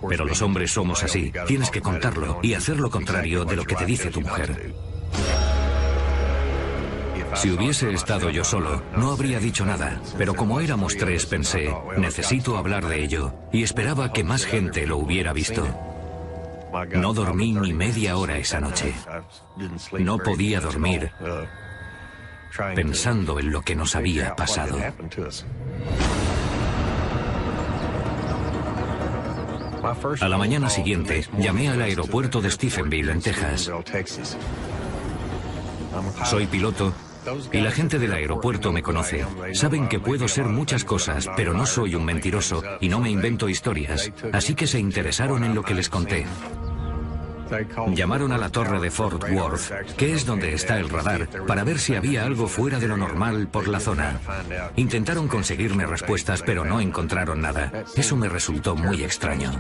Pero los hombres somos así. Tienes que contarlo y hacer lo contrario de lo que te dice tu mujer. Si hubiese estado yo solo, no habría dicho nada. Pero como éramos 3, pensé, necesito hablar de ello. Y esperaba que más gente lo hubiera visto. No dormí ni media hora esa noche. No podía dormir pensando en lo que nos había pasado. A la mañana siguiente, llamé al aeropuerto de Stephenville, en Texas. Soy piloto y la gente del aeropuerto me conoce. Saben que puedo ser muchas cosas, pero no soy un mentiroso y no me invento historias. Así que se interesaron en lo que les conté. Llamaron a la torre de Fort Worth, que es donde está el radar, para ver si había algo fuera de lo normal por la zona. Intentaron conseguirme respuestas, pero no encontraron nada. Eso me resultó muy extraño.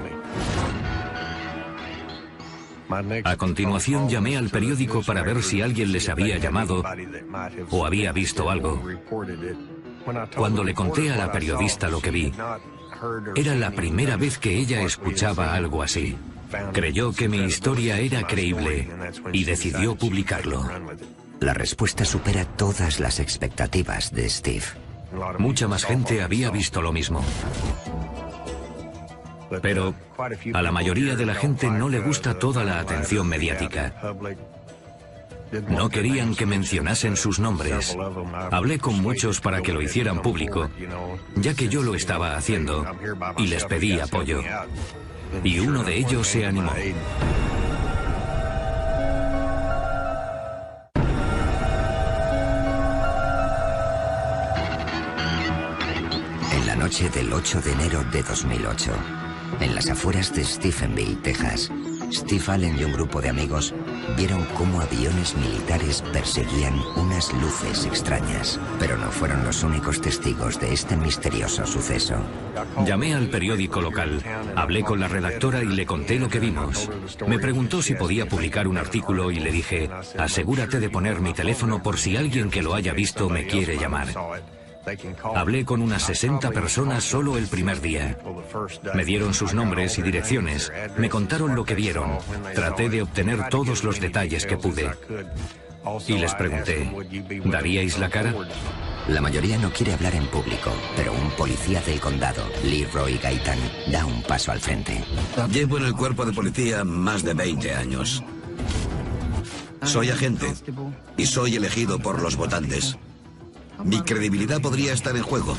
A continuación llamé al periódico para ver si alguien les había llamado o había visto algo. Cuando le conté a la periodista lo que vi, era la primera vez que ella escuchaba algo así. Creyó que mi historia era creíble y decidió publicarlo. La respuesta supera todas las expectativas de Steve. Mucha más gente había visto lo mismo. Pero a la mayoría de la gente no le gusta toda la atención mediática. No querían que mencionasen sus nombres. Hablé con muchos para que lo hicieran público, ya que yo lo estaba haciendo, y les pedí apoyo. Y uno de ellos se animó. En la noche del 8 de enero de 2008, en las afueras de Stephenville, Texas, Steve Allen y un grupo de amigos vieron cómo aviones militares perseguían unas luces extrañas, pero no fueron los únicos testigos de este misterioso suceso. Llamé al periódico local, hablé con la redactora y le conté lo que vimos. Me preguntó si podía publicar un artículo y le dije, asegúrate de poner mi teléfono por si alguien que lo haya visto me quiere llamar. Hablé con unas 60 personas solo el primer día. Me dieron sus nombres y direcciones, me contaron lo que vieron. Traté de obtener todos los detalles que pude. Y les pregunté, ¿daríais la cara? La mayoría no quiere hablar en público, pero un policía del condado, Leroy Gaitan, da un paso al frente. Llevo en el cuerpo de policía más de 20 años. Soy agente y soy elegido por los votantes. Mi credibilidad podría estar en juego.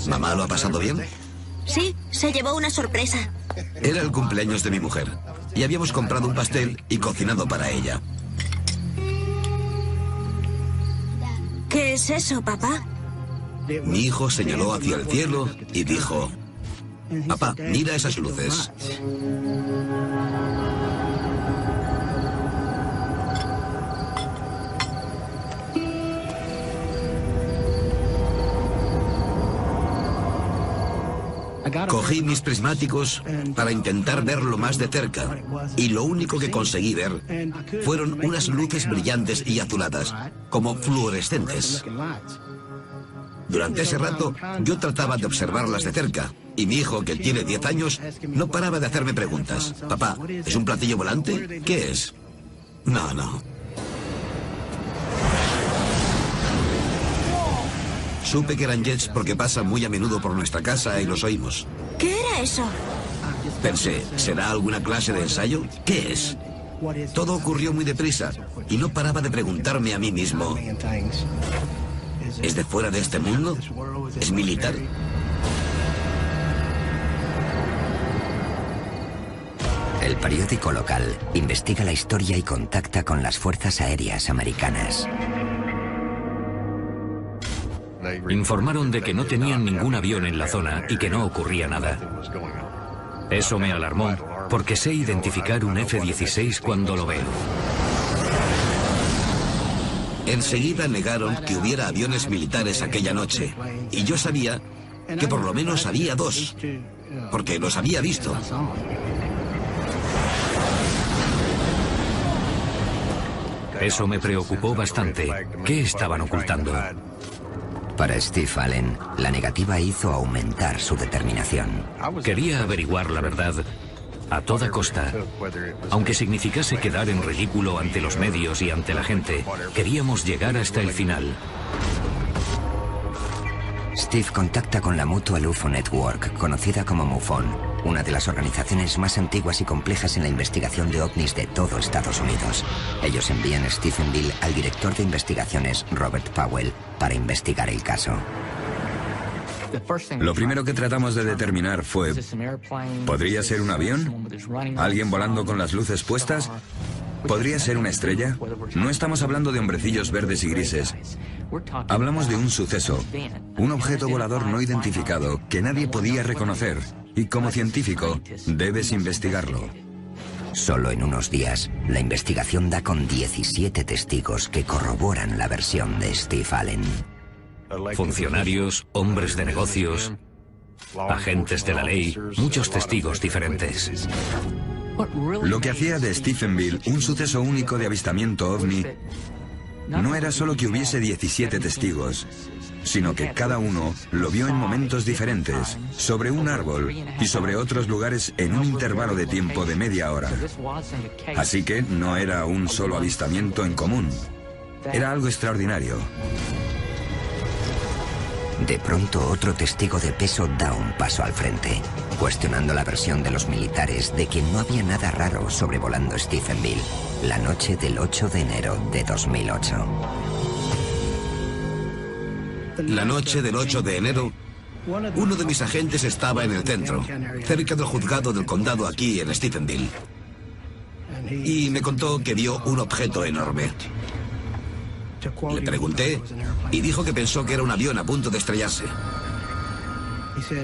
¿Mamá lo ha pasado bien? Sí, se llevó una sorpresa. Era el cumpleaños de mi mujer y habíamos comprado un pastel y cocinado para ella. ¿Qué es eso, papá? Mi hijo señaló hacia el cielo y dijo: papá, mira esas luces. Cogí mis prismáticos para intentar verlo más de cerca y lo único que conseguí ver fueron unas luces brillantes y azuladas, como fluorescentes. Durante ese rato yo trataba de observarlas de cerca y mi hijo, que tiene 10 años, no paraba de hacerme preguntas. Papá, ¿es un platillo volante? ¿Qué es? No. Supe que eran jets porque pasan muy a menudo por nuestra casa y los oímos. ¿Qué era eso? Pensé, ¿será alguna clase de ensayo? ¿Qué es? Todo ocurrió muy deprisa y no paraba de preguntarme a mí mismo: ¿es de fuera de este mundo? ¿Es militar? El periódico local investiga la historia y contacta con las fuerzas aéreas americanas. Informaron de que no tenían ningún avión en la zona y que no ocurría nada. Eso me alarmó, porque sé identificar un F-16 cuando lo veo. Enseguida negaron que hubiera aviones militares aquella noche, y yo sabía que por lo menos había 2, porque los había visto. Eso me preocupó bastante. ¿Qué estaban ocultando? Para Steve Allen, la negativa hizo aumentar su determinación. Quería averiguar la verdad a toda costa. Aunque significase quedar en ridículo ante los medios y ante la gente, queríamos llegar hasta el final. Steve contacta con la Mutual UFO Network, conocida como MUFON, una de las organizaciones más antiguas y complejas en la investigación de ovnis de todo Estados Unidos. Ellos envían a Stephenville al director de investigaciones, Robert Powell, para investigar el caso. Lo primero que tratamos de determinar fue: ¿podría ser un avión? ¿Alguien volando con las luces puestas? ¿Podría ser una estrella? No estamos hablando de hombrecillos verdes y grises. Hablamos de un suceso, un objeto volador no identificado que nadie podía reconocer. Y como científico, debes investigarlo. Solo en unos días, la investigación da con 17 testigos que corroboran la versión de Steve Allen. Funcionarios, hombres de negocios, agentes de la ley, muchos testigos diferentes. Lo que hacía de Stephenville un suceso único de avistamiento ovni no era solo que hubiese 17 testigos, sino que cada uno lo vio en momentos diferentes, sobre un árbol y sobre otros lugares en un intervalo de tiempo de media hora. Así que no era un solo avistamiento en común, era algo extraordinario. De pronto, otro testigo de peso da un paso al frente, cuestionando la versión de los militares de que no había nada raro sobrevolando Stephenville la noche del 8 de enero de 2008. La noche del 8 de enero, uno de mis agentes estaba en el centro, cerca del juzgado del condado aquí en Stephenville, y me contó que vio un objeto enorme. Le pregunté y dijo que pensó que era un avión a punto de estrellarse.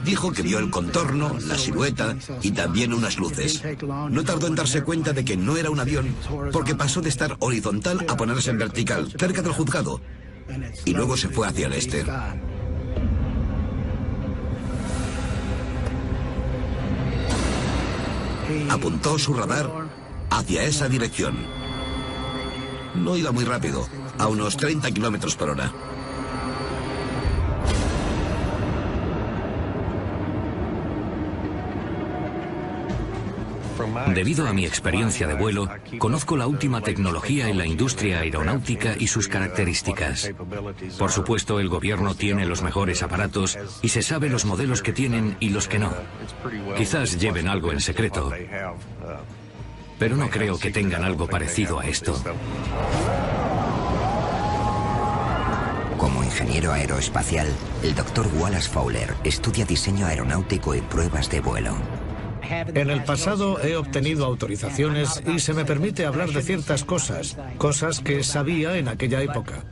Dijo que vio el contorno, la silueta y también unas luces. No tardó en darse cuenta de que no era un avión porque pasó de estar horizontal a ponerse en vertical, cerca del juzgado, y luego se fue hacia el este. Apuntó su radar hacia esa dirección. No iba muy rápido, a unos 30 kilómetros por hora. Debido a mi experiencia de vuelo, conozco la última tecnología en la industria aeronáutica y sus características. Por supuesto, el gobierno tiene los mejores aparatos y se sabe los modelos que tienen y los que no. Quizás lleven algo en secreto. pero no creo que tengan algo parecido a esto. Como ingeniero aeroespacial, el Dr. Wallace Fowler estudia diseño aeronáutico y pruebas de vuelo. En el pasado he obtenido autorizaciones y se me permite hablar de ciertas cosas que sabía en aquella época.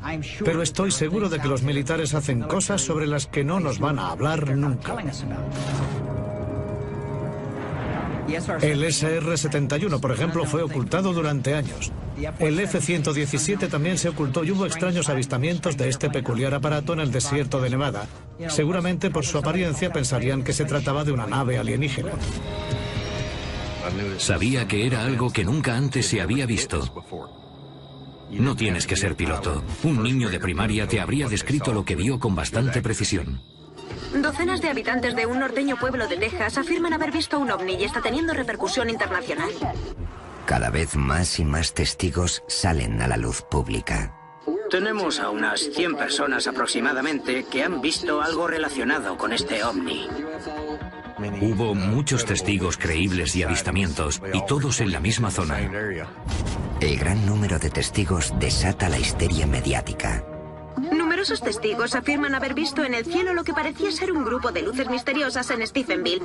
Pero estoy seguro de que los militares hacen cosas sobre las que no nos van a hablar nunca. El SR-71, por ejemplo, fue ocultado durante años. El F-117 también se ocultó y hubo extraños avistamientos de este peculiar aparato en el desierto de Nevada. Seguramente por su apariencia pensarían que se trataba de una nave alienígena. Sabía que era algo que nunca antes se había visto. No tienes que ser piloto. Un niño de primaria te habría descrito lo que vio con bastante precisión. Docenas de habitantes de un norteño pueblo de Texas afirman haber visto un ovni y está teniendo repercusión internacional. Cada vez más y más testigos salen a la luz pública. Tenemos a unas 100 personas aproximadamente que han visto algo relacionado con este ovni. Hubo muchos testigos creíbles y avistamientos, y todos en la misma zona. El gran número de testigos desata la histeria mediática. Numerosos testigos afirman haber visto en el cielo lo que parecía ser un grupo de luces misteriosas en Stephenville.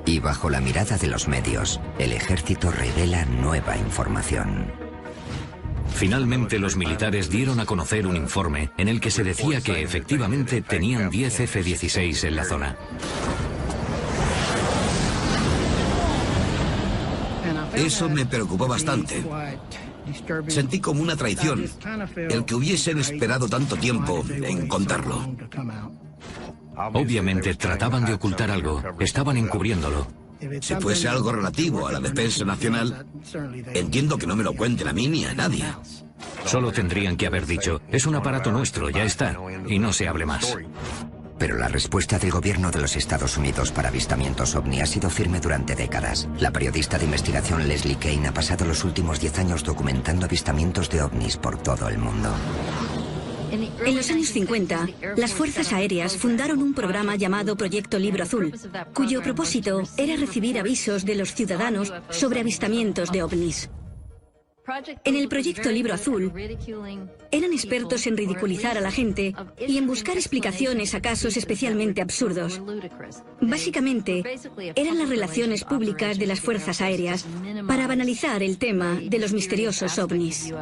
Y bajo la mirada de los medios, el ejército revela nueva información. Finalmente, los militares dieron a conocer un informe en el que se decía que efectivamente tenían 10 F-16 en la zona. Eso me preocupó bastante. Sentí como una traición el que hubiesen esperado tanto tiempo en contarlo. Obviamente trataban de ocultar algo, estaban encubriéndolo. Si fuese algo relativo a la defensa nacional, entiendo que no me lo cuenten a mí ni a nadie. Solo tendrían que haber dicho, es un aparato nuestro, ya está, y no se hable más. Pero la respuesta del gobierno de los Estados Unidos para avistamientos ovni ha sido firme durante décadas. La periodista de investigación Leslie Kean ha pasado los últimos 10 años documentando avistamientos de ovnis por todo el mundo. En los años 50, las Fuerzas Aéreas fundaron un programa llamado Proyecto Libro Azul, cuyo propósito era recibir avisos de los ciudadanos sobre avistamientos de ovnis. En el Proyecto Libro Azul, eran expertos en ridiculizar a la gente y en buscar explicaciones a casos especialmente absurdos. Básicamente, eran las relaciones públicas de las Fuerzas Aéreas para banalizar el tema de los misteriosos ovnis.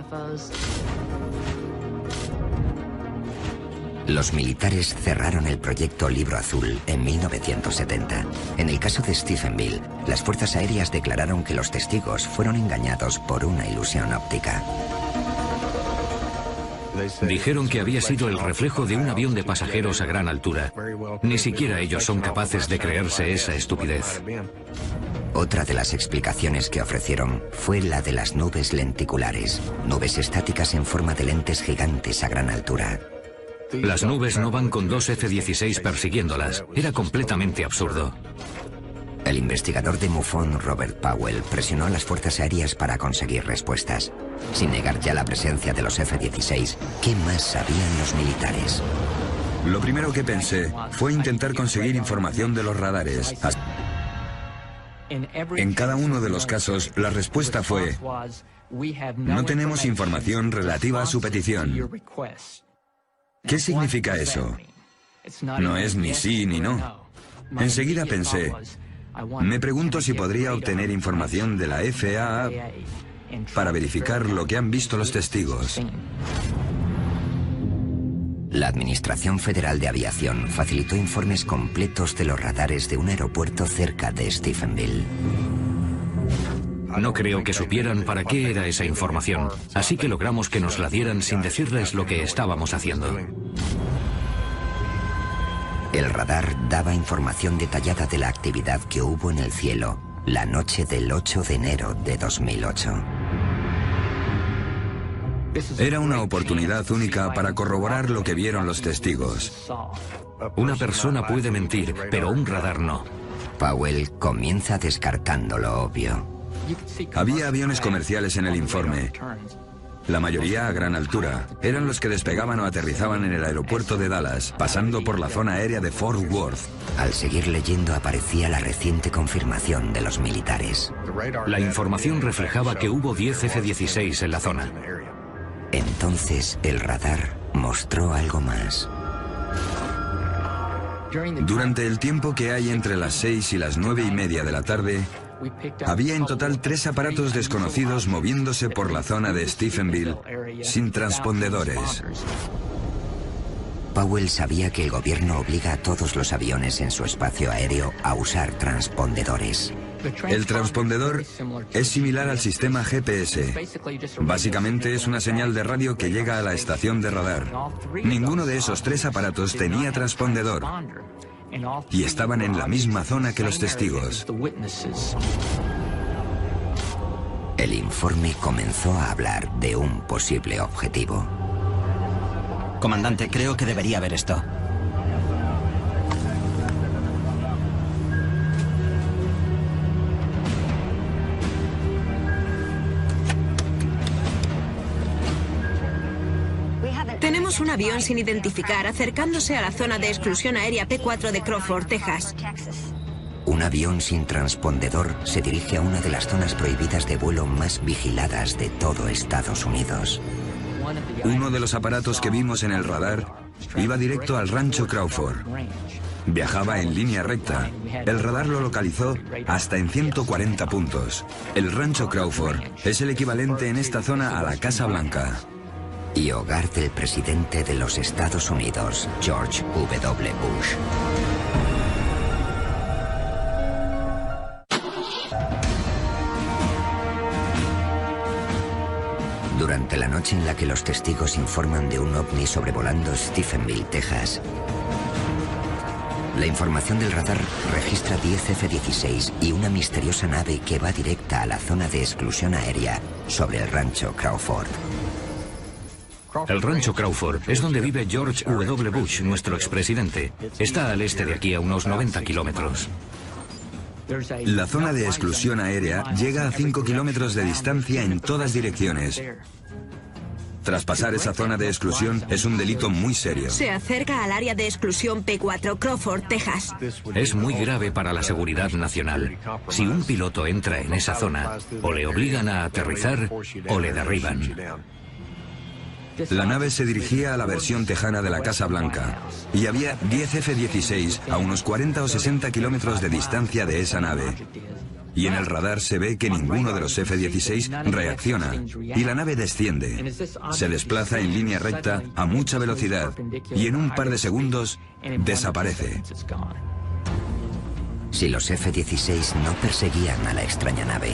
Los militares cerraron el Proyecto Libro Azul en 1970. En el caso de Stephenville, las fuerzas aéreas declararon que los testigos fueron engañados por una ilusión óptica. Dijeron que había sido el reflejo de un avión de pasajeros a gran altura. Ni siquiera ellos son capaces de creerse esa estupidez. Otra de las explicaciones que ofrecieron fue la de las nubes lenticulares, nubes estáticas en forma de lentes gigantes a gran altura. Las nubes no van con 2 F-16 persiguiéndolas. Era completamente absurdo. El investigador de MUFON, Robert Powell, presionó a las fuerzas aéreas para conseguir respuestas. Sin negar ya la presencia de los F-16, ¿qué más sabían los militares? Lo primero que pensé fue intentar conseguir información de los radares. En cada uno de los casos, la respuesta fue: no tenemos información relativa a su petición. ¿Qué significa eso? No es ni sí ni no. Enseguida pensé, me pregunto si podría obtener información de la FAA para verificar lo que han visto los testigos. La Administración Federal de Aviación facilitó informes completos de los radares de un aeropuerto cerca de Stephenville. No creo que supieran para qué era esa información, así que logramos que nos la dieran sin decirles lo que estábamos haciendo. El radar daba información detallada de la actividad que hubo en el cielo la noche del 8 de enero de 2008. Era una oportunidad única para corroborar lo que vieron los testigos. Una persona puede mentir, pero un radar no. Powell comienza descartando lo obvio. Había aviones comerciales en el informe. la mayoría a gran altura. Eran los que despegaban o aterrizaban en el aeropuerto de Dallas, pasando por la zona aérea de Fort Worth. Al seguir leyendo aparecía la reciente confirmación de los militares. La información reflejaba que hubo 10 F-16 en la zona. Entonces el radar mostró algo más. Durante el tiempo que hay entre las 6 y las 9:30 de la tarde, había en total 3 aparatos desconocidos moviéndose por la zona de Stephenville sin transpondedores. Powell sabía que el gobierno obliga a todos los aviones en su espacio aéreo a usar transpondedores. El transpondedor es similar al sistema GPS. Básicamente es una señal de radio que llega a la estación de radar. Ninguno de esos 3 aparatos tenía transpondedor y estaban en la misma zona que los testigos. El informe comenzó a hablar de un posible objetivo. Comandante, creo que debería ver esto. Tenemos un avión sin identificar acercándose a la zona de exclusión aérea P4 de Crawford, Texas. Un avión sin transpondedor se dirige a una de las zonas prohibidas de vuelo más vigiladas de todo Estados Unidos. Uno de los aparatos que vimos en el radar iba directo al rancho Crawford. Viajaba en línea recta. El radar lo localizó hasta en 140 puntos. El rancho Crawford es el equivalente en esta zona a la Casa Blanca. Y hogar del presidente de los Estados Unidos, George W. Bush. Durante la noche en la que los testigos informan de un ovni sobrevolando Stephenville, Texas, la información del radar registra 10 F-16 y una misteriosa nave que va directa a la zona de exclusión aérea sobre el rancho Crawford. El rancho Crawford es donde vive George W. Bush, nuestro expresidente. Está al este de aquí a unos 90 kilómetros. La zona de exclusión aérea llega a 5 kilómetros de distancia en todas direcciones. Traspasar esa zona de exclusión es un delito muy serio. Se acerca al área de exclusión P4, Crawford, Texas. Es muy grave para la seguridad nacional. Si un piloto entra en esa zona, o le obligan a aterrizar o le derriban. La nave se dirigía a la versión tejana de la Casa Blanca y había 10 F-16 a unos 40 o 60 kilómetros de distancia de esa nave. Y en el radar se ve que ninguno de los F-16 reacciona y la nave desciende. Se desplaza en línea recta a mucha velocidad y en un par de segundos desaparece. Si los F-16 no perseguían a la extraña nave,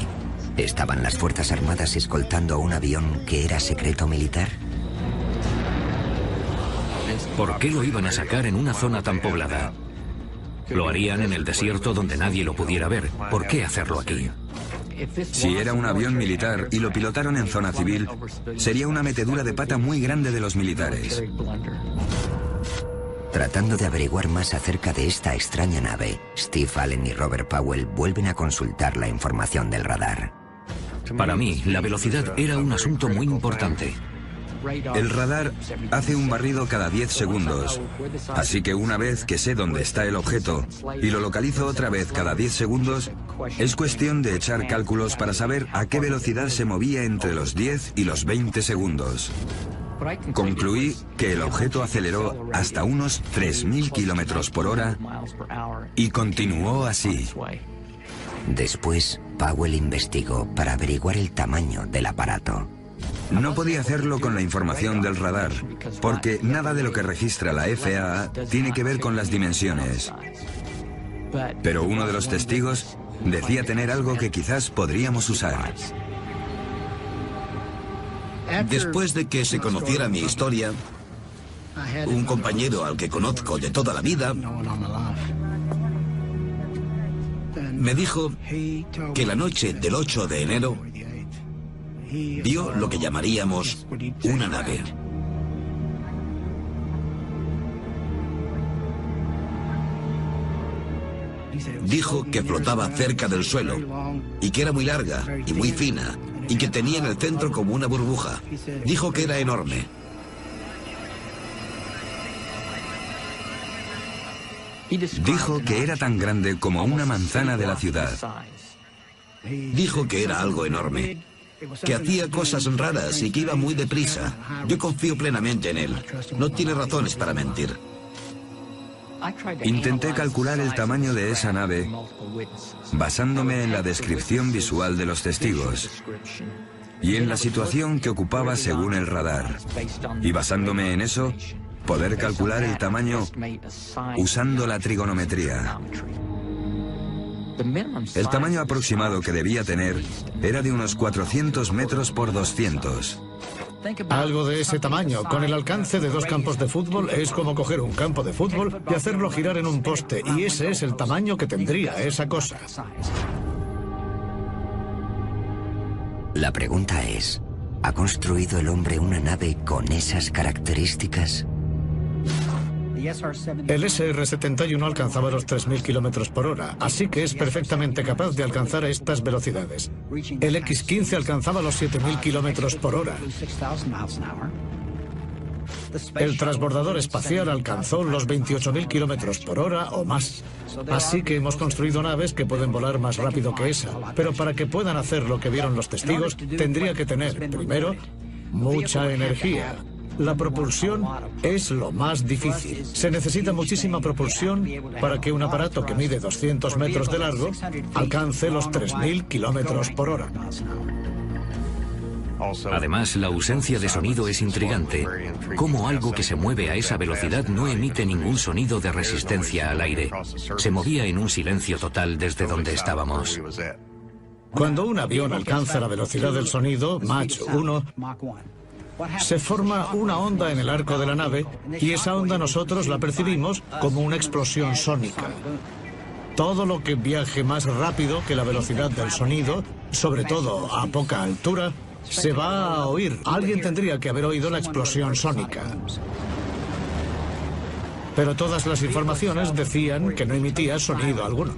¿estaban las Fuerzas Armadas escoltando un avión que era secreto militar? ¿Por qué lo iban a sacar en una zona tan poblada? Lo harían en el desierto donde nadie lo pudiera ver. ¿Por qué hacerlo aquí? Si era un avión militar y lo pilotaron en zona civil, sería una metedura de pata muy grande de los militares. Tratando de averiguar más acerca de esta extraña nave, Steve Allen y Robert Powell vuelven a consultar la información del radar. Para mí, la velocidad era un asunto muy importante. El radar hace un barrido cada 10 segundos, así que una vez que sé dónde está el objeto y lo localizo otra vez cada 10 segundos, es cuestión de echar cálculos para saber a qué velocidad se movía entre los 10 y los 20 segundos. Concluí que el objeto aceleró hasta unos 3.000 kilómetros por hora y continuó así. Después, Powell investigó para averiguar el tamaño del aparato. No podía hacerlo con la información del radar, porque nada de lo que registra la FAA tiene que ver con las dimensiones. Pero uno de los testigos decía tener algo que quizás podríamos usar. Después de que se conociera mi historia, un compañero al que conozco de toda la vida me dijo que la noche del 8 de enero vio lo que llamaríamos una nave. Dijo que flotaba cerca del suelo y que era muy larga y muy fina y que tenía en el centro como una burbuja. Dijo que era enorme. Dijo que era tan grande como una manzana de la ciudad. Dijo que era algo enorme, que hacía cosas raras y que iba muy deprisa. Yo confío plenamente en él. No tiene razones para mentir. Intenté calcular el tamaño de esa nave basándome en la descripción visual de los testigos y en la situación que ocupaba según el radar. Y basándome en eso, poder calcular el tamaño usando la trigonometría. El tamaño aproximado que debía tener era de unos 400 metros por 200. Algo de ese tamaño, con el alcance de 2 campos de fútbol, es como coger un campo de fútbol y hacerlo girar en un poste, y ese es el tamaño que tendría esa cosa. La pregunta es, ¿ha construido el hombre una nave con esas características? El SR-71 alcanzaba los 3.000 kilómetros por hora, así que es perfectamente capaz de alcanzar estas velocidades. El X-15 alcanzaba los 7.000 kilómetros por hora. El transbordador espacial alcanzó los 28.000 kilómetros por hora o más. Así que hemos construido naves que pueden volar más rápido que esa. Pero para que puedan hacer lo que vieron los testigos, tendría que tener, primero, mucha energía. La propulsión es lo más difícil. Se necesita muchísima propulsión para que un aparato que mide 200 metros de largo alcance los 3.000 kilómetros por hora. Además, la ausencia de sonido es intrigante. Cómo algo que se mueve a esa velocidad no emite ningún sonido de resistencia al aire. Se movía en un silencio total desde donde estábamos. Cuando un avión alcanza la velocidad del sonido, Mach 1, se forma una onda en el arco de la nave y esa onda nosotros la percibimos como una explosión sónica. Todo lo que viaje más rápido que la velocidad del sonido, sobre todo a poca altura, se va a oír. Alguien tendría que haber oído la explosión sónica. Pero todas las informaciones decían que no emitía sonido alguno.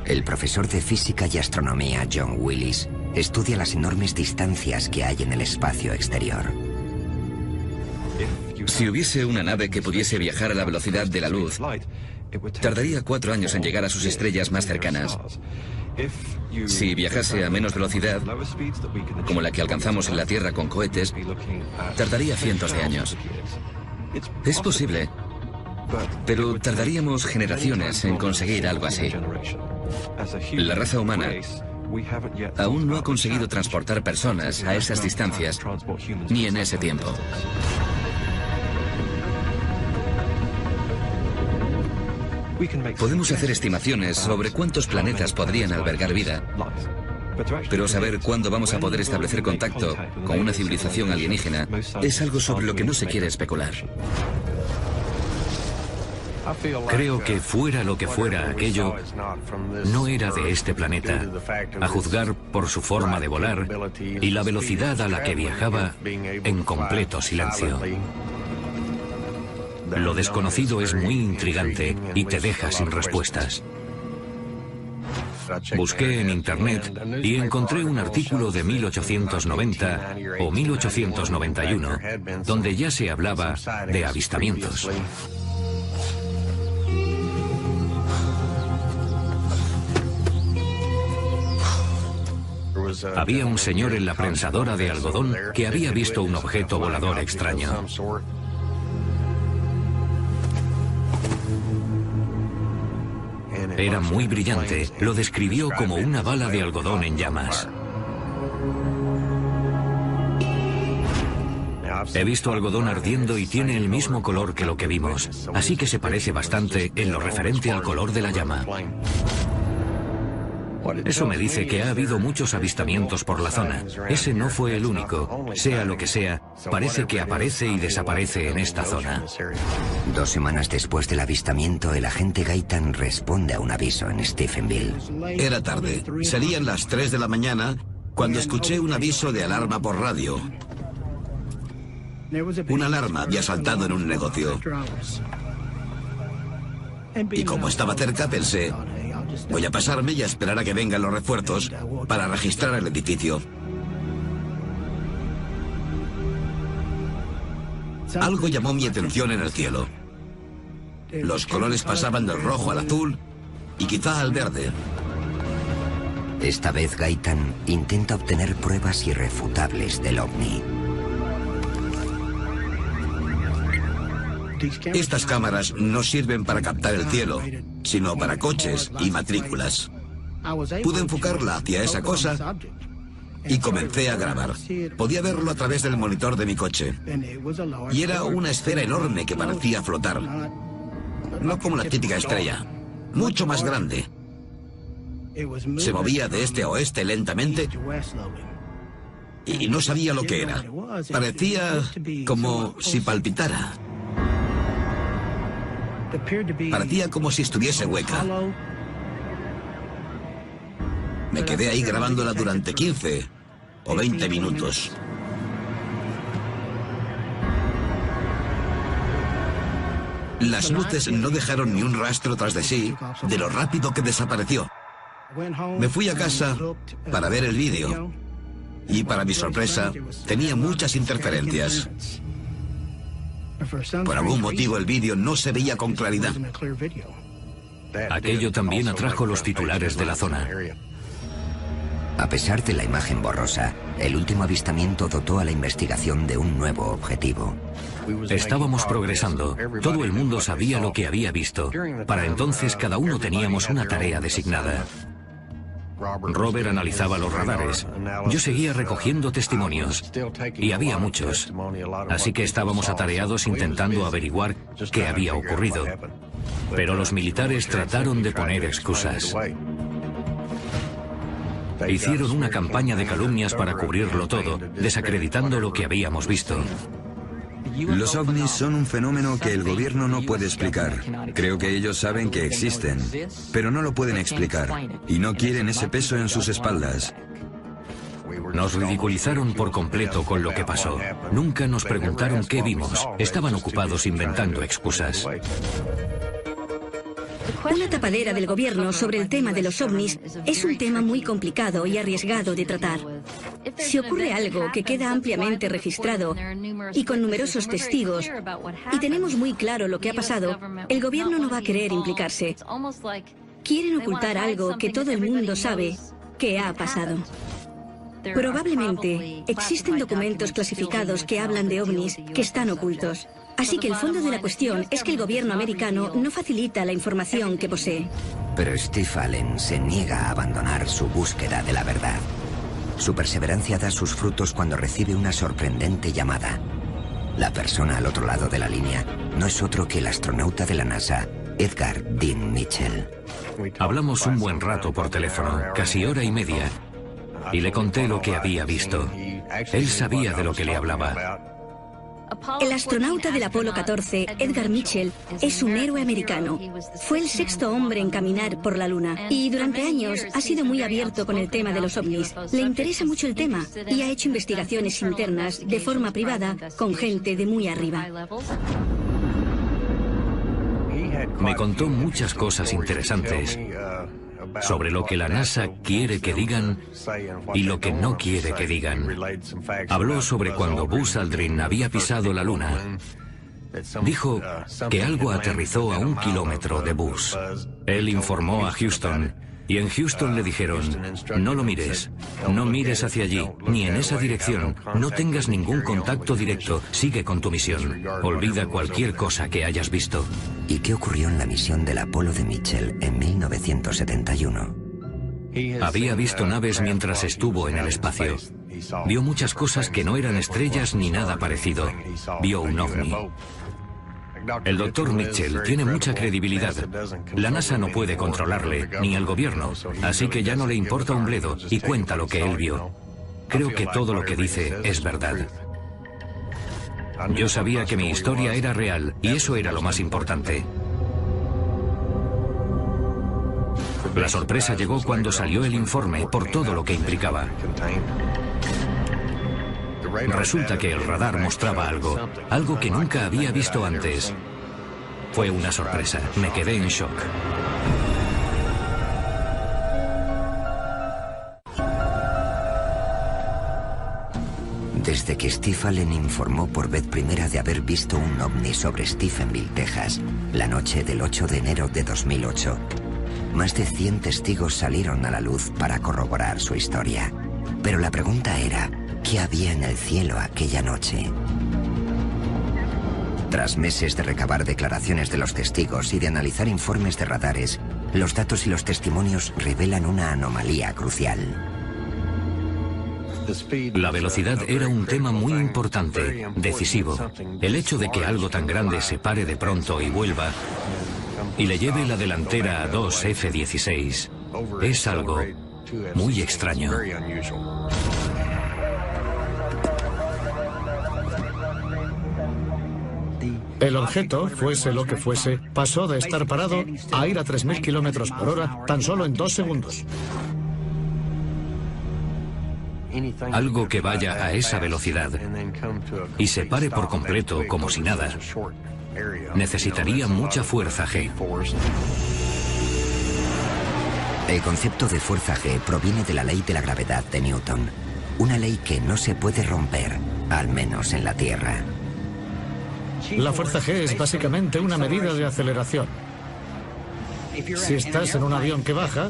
El profesor de física y astronomía John Willis estudia las enormes distancias que hay en el espacio exterior. Si hubiese una nave que pudiese viajar a la velocidad de la luz, tardaría 4 años en llegar a sus estrellas más cercanas. Si viajase a menos velocidad, como la que alcanzamos en la Tierra con cohetes, tardaría cientos de años. Es posible, pero tardaríamos generaciones en conseguir algo así. La raza humana aún no ha conseguido transportar personas a esas distancias, ni en ese tiempo. Podemos hacer estimaciones sobre cuántos planetas podrían albergar vida, pero saber cuándo vamos a poder establecer contacto con una civilización alienígena es algo sobre lo que no se quiere especular. Creo que fuera lo que fuera aquello, no era de este planeta, a juzgar por su forma de volar y la velocidad a la que viajaba en completo silencio. Lo desconocido es muy intrigante y te deja sin respuestas. Busqué en internet y encontré un artículo de 1890 o 1891 donde ya se hablaba de avistamientos. Había un señor en la prensadora de algodón que había visto un objeto volador extraño. Era muy brillante, lo describió como una bala de algodón en llamas. He visto algodón ardiendo y tiene el mismo color que lo que vimos, así que se parece bastante en lo referente al color de la llama. Eso me dice que ha habido muchos avistamientos por la zona. Ese no fue el único. Sea lo que sea, parece que aparece y desaparece en esta zona. 2 semanas después del avistamiento, el agente Gaitan responde a un aviso en Stephenville. Era tarde. Serían las 3 de la mañana cuando escuché un aviso de alarma por radio. Una alarma había saltado en un negocio. Y como estaba cerca, pensé, Voy a pasarme y a esperar a que vengan los refuerzos para registrar el edificio. Algo llamó mi atención en el cielo. Los colores pasaban del rojo al azul y quizá al verde. Esta vez Gaitan intenta obtener pruebas irrefutables del ovni. Estas cámaras no sirven para captar el cielo, sino para coches y matrículas. Pude enfocarla hacia esa cosa y comencé a grabar. Podía verlo a través del monitor de mi coche. Y era una esfera enorme que parecía flotar. No como la típica estrella, mucho más grande. Se movía de este a oeste lentamente y no sabía lo que era. Parecía como si palpitara. Parecía como si estuviese hueca. Me quedé ahí grabándola durante 15 o 20 minutos. Las luces no dejaron ni un rastro tras de sí de lo rápido que desapareció. Me fui a casa para ver el vídeo y, para mi sorpresa, tenía muchas interferencias. Por algún motivo el vídeo no se veía con claridad. Aquello también atrajo los titulares de la zona. A pesar de la imagen borrosa, el último avistamiento dotó a la investigación de un nuevo objetivo. Estábamos progresando. Todo el mundo sabía lo que había visto. Para entonces cada uno teníamos una tarea designada. Robert analizaba los radares. Yo seguía recogiendo testimonios. Y había muchos. Así que estábamos atareados intentando averiguar qué había ocurrido. Pero los militares trataron de poner excusas. Hicieron una campaña de calumnias para cubrirlo todo, desacreditando lo que habíamos visto. Los ovnis son un fenómeno que el gobierno no puede explicar. Creo que ellos saben que existen, pero no lo pueden explicar, y no quieren ese peso en sus espaldas. Nos ridiculizaron por completo con lo que pasó. Nunca nos preguntaron qué vimos. Estaban ocupados inventando excusas. Una tapadera del gobierno sobre el tema de los ovnis es un tema muy complicado y arriesgado de tratar. Si ocurre algo que queda ampliamente registrado y con numerosos testigos, y tenemos muy claro lo que ha pasado, el gobierno no va a querer implicarse. Quieren ocultar algo que todo el mundo sabe que ha pasado. Probablemente existen documentos clasificados que hablan de ovnis que están ocultos. Así que el fondo de la cuestión es que el gobierno americano no facilita la información que posee. Pero Steve Allen se niega a abandonar su búsqueda de la verdad. Su perseverancia da sus frutos cuando recibe una sorprendente llamada. La persona al otro lado de la línea no es otro que el astronauta de la NASA, Edgar Dean Mitchell. Hablamos un buen rato por teléfono, casi hora y media, y le conté lo que había visto. Él sabía de lo que le hablaba. El astronauta del Apolo 14, Edgar Mitchell, es un héroe americano. Fue el sexto hombre en caminar por la Luna y durante años ha sido muy abierto con el tema de los ovnis. Le interesa mucho el tema y ha hecho investigaciones internas de forma privada con gente de muy arriba. Me contó muchas cosas interesantes sobre lo que la NASA quiere que digan y lo que no quiere que digan. Habló sobre cuando Buzz Aldrin había pisado la Luna. Dijo que algo aterrizó a 1 kilómetro de Buzz. Él informó a Houston y en Houston le dijeron: no lo mires, no mires hacia allí, ni en esa dirección, no tengas ningún contacto directo, sigue con tu misión, olvida cualquier cosa que hayas visto. ¿Y qué ocurrió en la misión del Apolo de Mitchell en 1971? Había visto naves mientras estuvo en el espacio. Vio muchas cosas que no eran estrellas ni nada parecido. Vio un ovni. El doctor Mitchell tiene mucha credibilidad. La NASA no puede controlarle, ni el gobierno, así que ya no le importa un bledo y cuenta lo que él vio. Creo que todo lo que dice es verdad. Yo sabía que mi historia era real y eso era lo más importante. La sorpresa llegó cuando salió el informe por todo lo que implicaba. Resulta que el radar mostraba algo que nunca había visto antes. Fue una sorpresa, me quedé en shock. Desde que Steve Allen informó por vez primera de haber visto un ovni sobre Stephenville, Texas, la noche del 8 de enero de 2008, más de 100 testigos salieron a la luz para corroborar su historia. Pero la pregunta era, ¿qué había en el cielo aquella noche? Tras meses de recabar declaraciones de los testigos y de analizar informes de radares, los datos y los testimonios revelan una anomalía crucial. La velocidad era un tema muy importante, decisivo. El hecho de que algo tan grande se pare de pronto y vuelva y le lleve la delantera a dos F-16 es algo muy extraño. El objeto, fuese lo que fuese, pasó de estar parado a ir a 3.000 kilómetros por hora tan solo en 2 segundos. Algo que vaya a esa velocidad y se pare por completo como si nada, necesitaría mucha fuerza G. El concepto de fuerza G proviene de la ley de la gravedad de Newton, una ley que no se puede romper, al menos en la Tierra. La fuerza G es básicamente una medida de aceleración. Si estás en un avión que baja,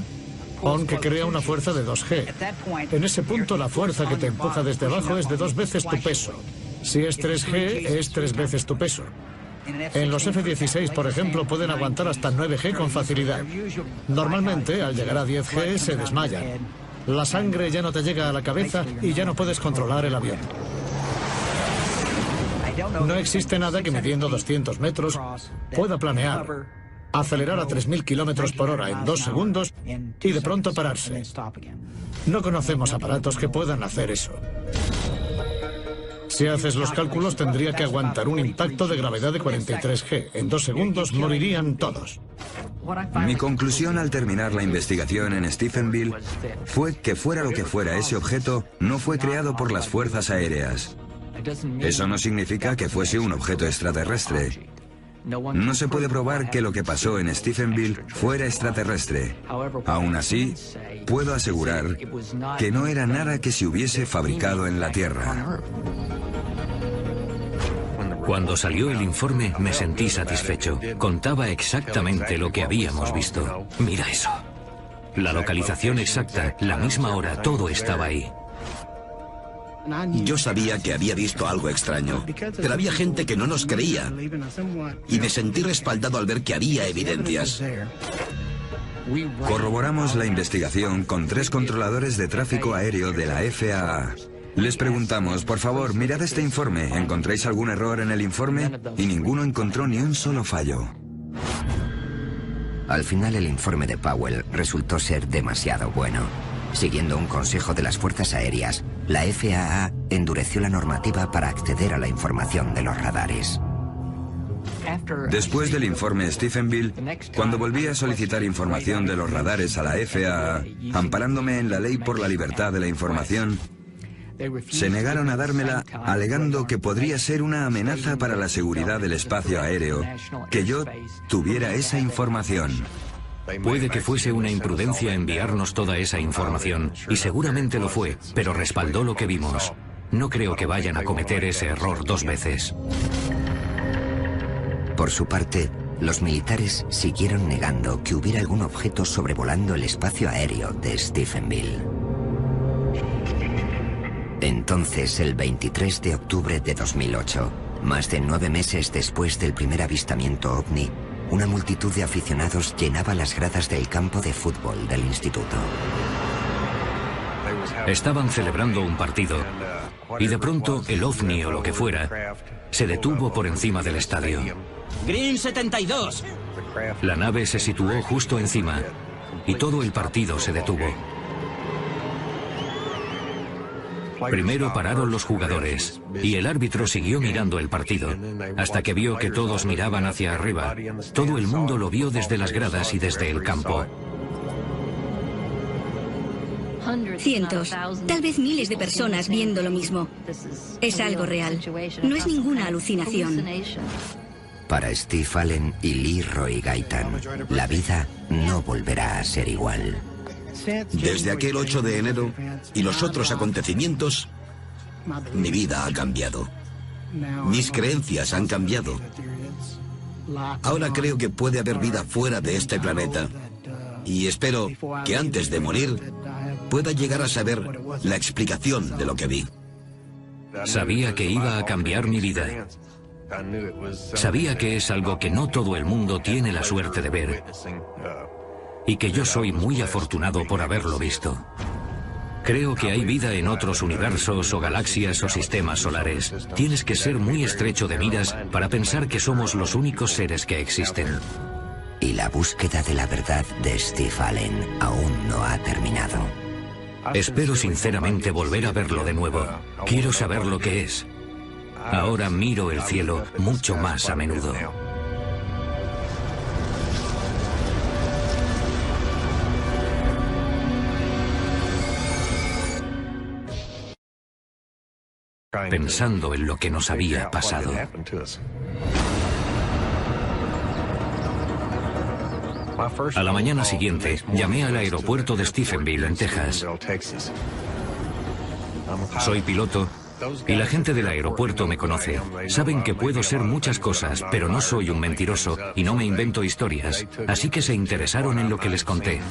pon que crea una fuerza de 2G. En ese punto la fuerza que te empuja desde abajo es de 2 veces tu peso. Si es 3G, es 3 veces tu peso. En los F-16, por ejemplo, pueden aguantar hasta 9G con facilidad. Normalmente, al llegar a 10G, se desmayan. La sangre ya no te llega a la cabeza y ya no puedes controlar el avión. No existe nada que midiendo 200 metros pueda planear, acelerar a 3.000 kilómetros por hora en 2 segundos y de pronto pararse. No conocemos aparatos que puedan hacer eso. Si haces los cálculos, tendría que aguantar un impacto de gravedad de 43G. En 2 segundos morirían todos. Mi conclusión al terminar la investigación en Stephenville fue que fuera lo que fuera ese objeto, no fue creado por las fuerzas aéreas. Eso no significa que fuese un objeto extraterrestre. No se puede probar que lo que pasó en Stephenville fuera extraterrestre. Aún así, puedo asegurar que no era nada que se hubiese fabricado en la Tierra. Cuando salió el informe me sentí satisfecho. Contaba exactamente lo que habíamos visto. Mira eso. La localización exacta, la misma hora, todo estaba ahí. Yo sabía que había visto algo extraño, pero había gente que no nos creía. Y me sentí respaldado al ver que había evidencias. Corroboramos la investigación con 3 controladores de tráfico aéreo de la FAA. Les preguntamos, por favor, mirad este informe. ¿Encontráis algún error en el informe? Y ninguno encontró ni un solo fallo. Al final, el informe de Powell resultó ser demasiado bueno. Siguiendo un consejo de las fuerzas aéreas, la FAA endureció la normativa para acceder a la información de los radares. Después del informe Stephenville, cuando volví a solicitar información de los radares a la FAA, amparándome en la ley por la libertad de la información, se negaron a dármela alegando que podría ser una amenaza para la seguridad del espacio aéreo que yo tuviera esa información. Puede que fuese una imprudencia enviarnos toda esa información, y seguramente lo fue, pero respaldó lo que vimos. No creo que vayan a cometer ese error 2 veces. Por su parte, los militares siguieron negando que hubiera algún objeto sobrevolando el espacio aéreo de Stephenville. Entonces, el 23 de octubre de 2008, más de 9 meses después del primer avistamiento ovni, una multitud de aficionados llenaba las gradas del campo de fútbol del instituto. Estaban celebrando un partido y de pronto el ovni o lo que fuera se detuvo por encima del estadio. Green 72. La nave se situó justo encima y todo el partido se detuvo. Primero pararon los jugadores y el árbitro siguió mirando el partido hasta que vio que todos miraban hacia arriba. Todo el mundo lo vio desde las gradas y desde el campo. Cientos, tal vez miles de personas viendo lo mismo. Es algo real. No es ninguna alucinación. Para Steve Allen y Leroy Gaitan, la vida no volverá a ser igual. Desde aquel 8 de enero y los otros acontecimientos, Mi vida ha cambiado. Mis creencias han cambiado. Ahora creo que puede haber vida fuera de este planeta. Y espero que antes de morir pueda llegar a saber la explicación de lo que vi. Sabía que iba a cambiar mi vida. Sabía que es algo que no todo el mundo tiene la suerte de ver. Y que yo soy muy afortunado por haberlo visto. Creo que hay vida en otros universos o galaxias o sistemas solares. Tienes que ser muy estrecho de miras para pensar que somos los únicos seres que existen. Y la búsqueda de la verdad de Steve Allen aún no ha terminado. Espero sinceramente volver a verlo de nuevo. Quiero saber lo que es. Ahora miro el cielo mucho más a menudo. Pensando en lo que nos había pasado. A la mañana siguiente, llamé al aeropuerto de Stephenville, en Texas. Soy piloto y la gente del aeropuerto me conoce. Saben que puedo ser muchas cosas, pero no soy un mentiroso y no me invento historias. Así que se interesaron en lo que les conté.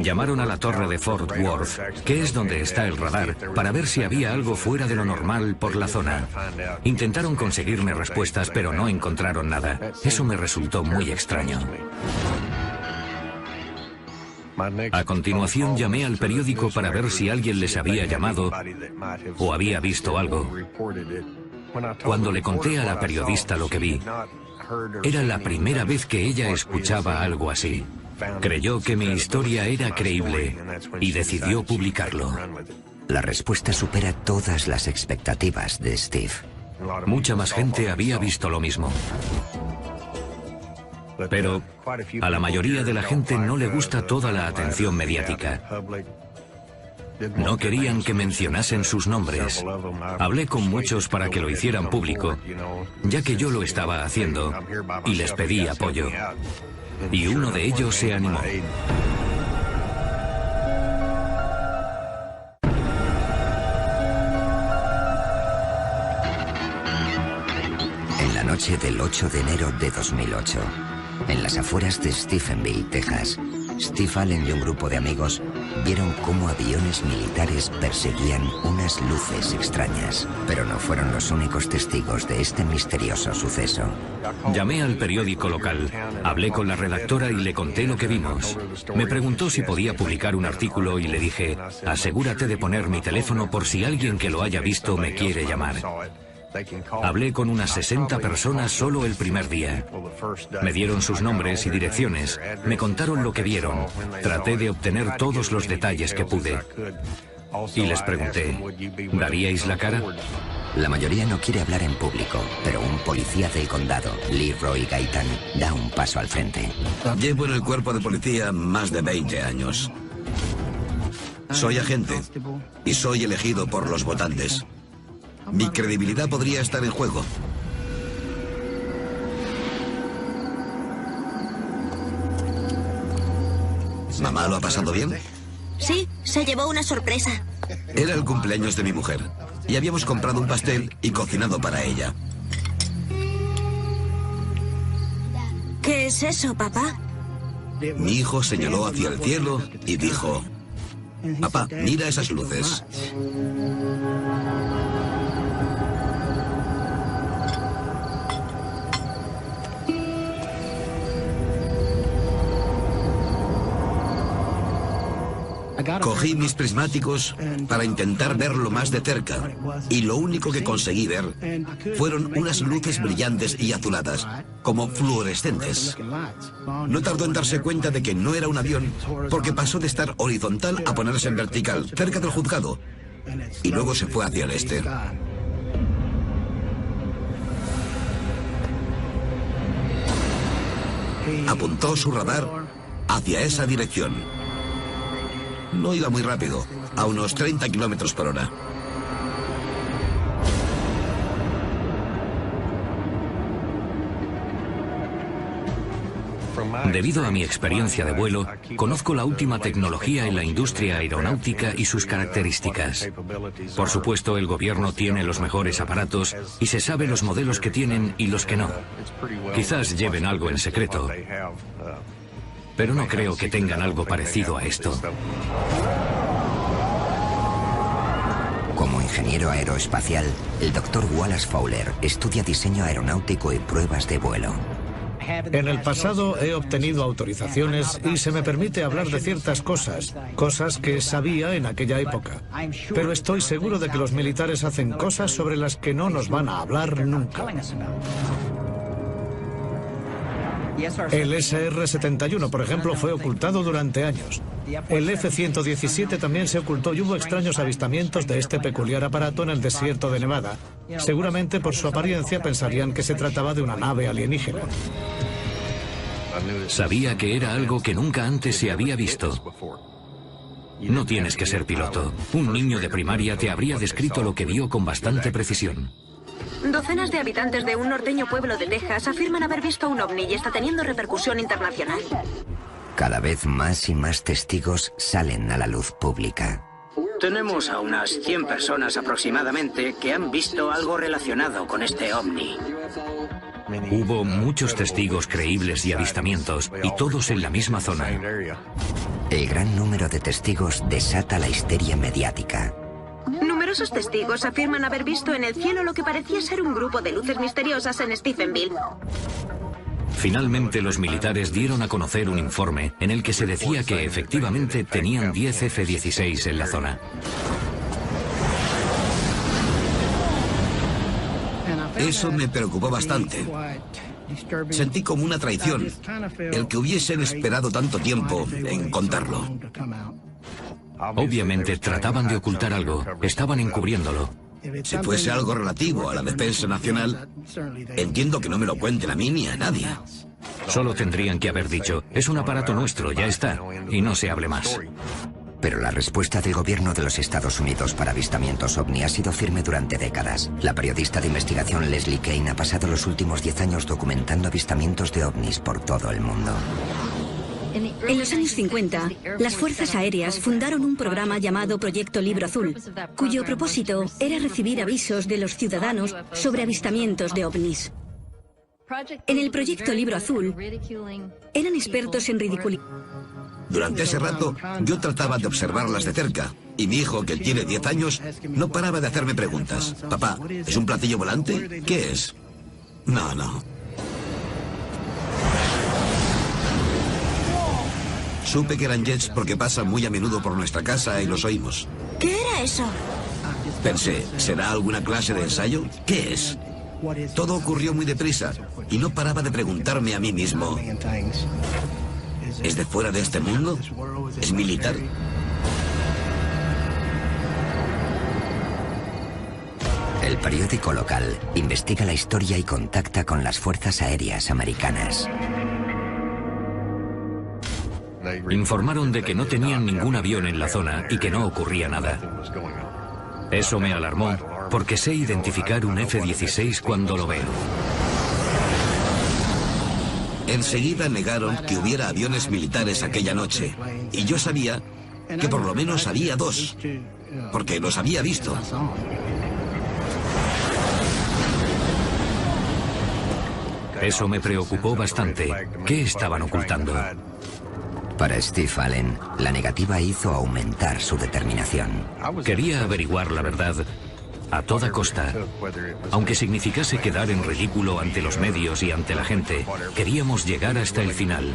Llamaron a la torre de Fort Worth, que es donde está el radar, para ver si había algo fuera de lo normal por la zona. Intentaron conseguirme respuestas, pero no encontraron nada. Eso me resultó muy extraño. A continuación llamé al periódico para ver si alguien les había llamado o había visto algo. Cuando le conté a la periodista lo que vi, era la primera vez que ella escuchaba algo así. Creyó que mi historia era creíble y decidió publicarlo. La respuesta supera todas las expectativas de Steve. Mucha más gente había visto lo mismo. Pero a la mayoría de la gente no le gusta toda la atención mediática. No querían que mencionasen sus nombres. Hablé con muchos para que lo hicieran público, ya que yo lo estaba haciendo, y les pedí apoyo. Y uno de ellos se animó. En la noche del 8 de enero de 2008, en las afueras de Stephenville, Texas, Steve Allen y un grupo de amigos vieron cómo aviones militares perseguían unas luces extrañas, pero no fueron los únicos testigos de este misterioso suceso. Llamé al periódico local, hablé con la redactora y le conté lo que vimos. Me preguntó si podía publicar un artículo y le dije, asegúrate de poner mi teléfono por si alguien que lo haya visto me quiere llamar. Hablé con unas 60 personas solo el primer día. Me dieron sus nombres y direcciones, me contaron lo que vieron. Traté de obtener todos los detalles que pude. Y les pregunté, ¿daríais la cara? La mayoría no quiere hablar en público, pero un policía del condado, Leroy Gaitan, da un paso al frente. Llevo en el cuerpo de policía más de 20 años. Soy agente y soy elegido por los votantes. Mi credibilidad podría estar en juego. ¿Mamá lo ha pasado bien? Sí, se llevó una sorpresa. Era el cumpleaños de mi mujer y habíamos comprado un pastel y cocinado para ella. ¿Qué es eso, papá? Mi hijo señaló hacia el cielo y dijo, papá, mira esas luces. Cogí mis prismáticos para intentar verlo más de cerca y lo único que conseguí ver fueron unas luces brillantes y azuladas, como fluorescentes. No tardó en darse cuenta de que no era un avión porque pasó de estar horizontal a ponerse en vertical, cerca del juzgado, y luego se fue hacia el este. Apuntó su radar hacia esa dirección. No iba muy rápido, a unos 30 kilómetros por hora. Debido a mi experiencia de vuelo, conozco la última tecnología en la industria aeronáutica y sus características. Por supuesto, el gobierno tiene los mejores aparatos y se sabe los modelos que tienen y los que no. Quizás lleven algo en secreto, pero no creo que tengan algo parecido a esto. Como ingeniero aeroespacial, el Dr. Wallace Fowler estudia diseño aeronáutico y pruebas de vuelo. En el pasado he obtenido autorizaciones y se me permite hablar de ciertas cosas que sabía en aquella época. Pero estoy seguro de que los militares hacen cosas sobre las que no nos van a hablar nunca. El SR-71, por ejemplo, fue ocultado durante años. El F-117 también se ocultó y hubo extraños avistamientos de este peculiar aparato en el desierto de Nevada. Seguramente por su apariencia pensarían que se trataba de una nave alienígena. Sabía que era algo que nunca antes se había visto. No tienes que ser piloto. Un niño de primaria te habría descrito lo que vio con bastante precisión. Docenas de habitantes de un norteño pueblo de Texas afirman haber visto un ovni y está teniendo repercusión internacional. Cada vez más y más testigos salen a la luz pública. Tenemos a unas 100 personas aproximadamente que han visto algo relacionado con este ovni. Hubo muchos testigos creíbles y avistamientos, y todos en la misma zona. El gran número de testigos desata la histeria mediática. Numerosos testigos afirman haber visto en el cielo lo que parecía ser un grupo de luces misteriosas en Stephenville. Finalmente, los militares dieron a conocer un informe en el que se decía que efectivamente tenían 10 F-16 en la zona. Eso me preocupó bastante. Sentí como una traición el que hubiesen esperado tanto tiempo en contarlo. Obviamente trataban de ocultar algo, estaban encubriéndolo. Si fuese algo relativo a la defensa nacional, entiendo que no me lo cuenten a mí ni a nadie. Solo tendrían que haber dicho, es un aparato nuestro, ya está, y no se hable más. Pero la respuesta del gobierno de los Estados Unidos para avistamientos ovni ha sido firme durante décadas. La periodista de investigación Leslie Kean ha pasado los últimos 10 años documentando avistamientos de ovnis por todo el mundo. En los años 50, las Fuerzas Aéreas fundaron un programa llamado Proyecto Libro Azul, cuyo propósito era recibir avisos de los ciudadanos sobre avistamientos de ovnis. En el Proyecto Libro Azul, eran expertos en ridiculizar. Durante ese rato, yo trataba de observarlas de cerca, y mi hijo, que tiene 10 años, no paraba de hacerme preguntas. Papá, ¿es un platillo volante? ¿Qué es? No. Supe que eran jets porque pasan muy a menudo por nuestra casa y los oímos. ¿Qué era eso? Pensé, ¿será alguna clase de ensayo? ¿Qué es? Todo ocurrió muy deprisa y no paraba de preguntarme a mí mismo. ¿Es de fuera de este mundo? ¿Es militar? El periódico local investiga la historia y contacta con las Fuerzas Aéreas Americanas. Informaron de que no tenían ningún avión en la zona y que no ocurría nada. Eso me alarmó, porque sé identificar un F-16 cuando lo veo. Enseguida negaron que hubiera aviones militares aquella noche, y yo sabía que por lo menos había 2, porque los había visto. Eso me preocupó bastante. ¿Qué estaban ocultando? Para Steve Allen, la negativa hizo aumentar su determinación. Quería averiguar la verdad a toda costa. Aunque significase quedar en ridículo ante los medios y ante la gente, queríamos llegar hasta el final.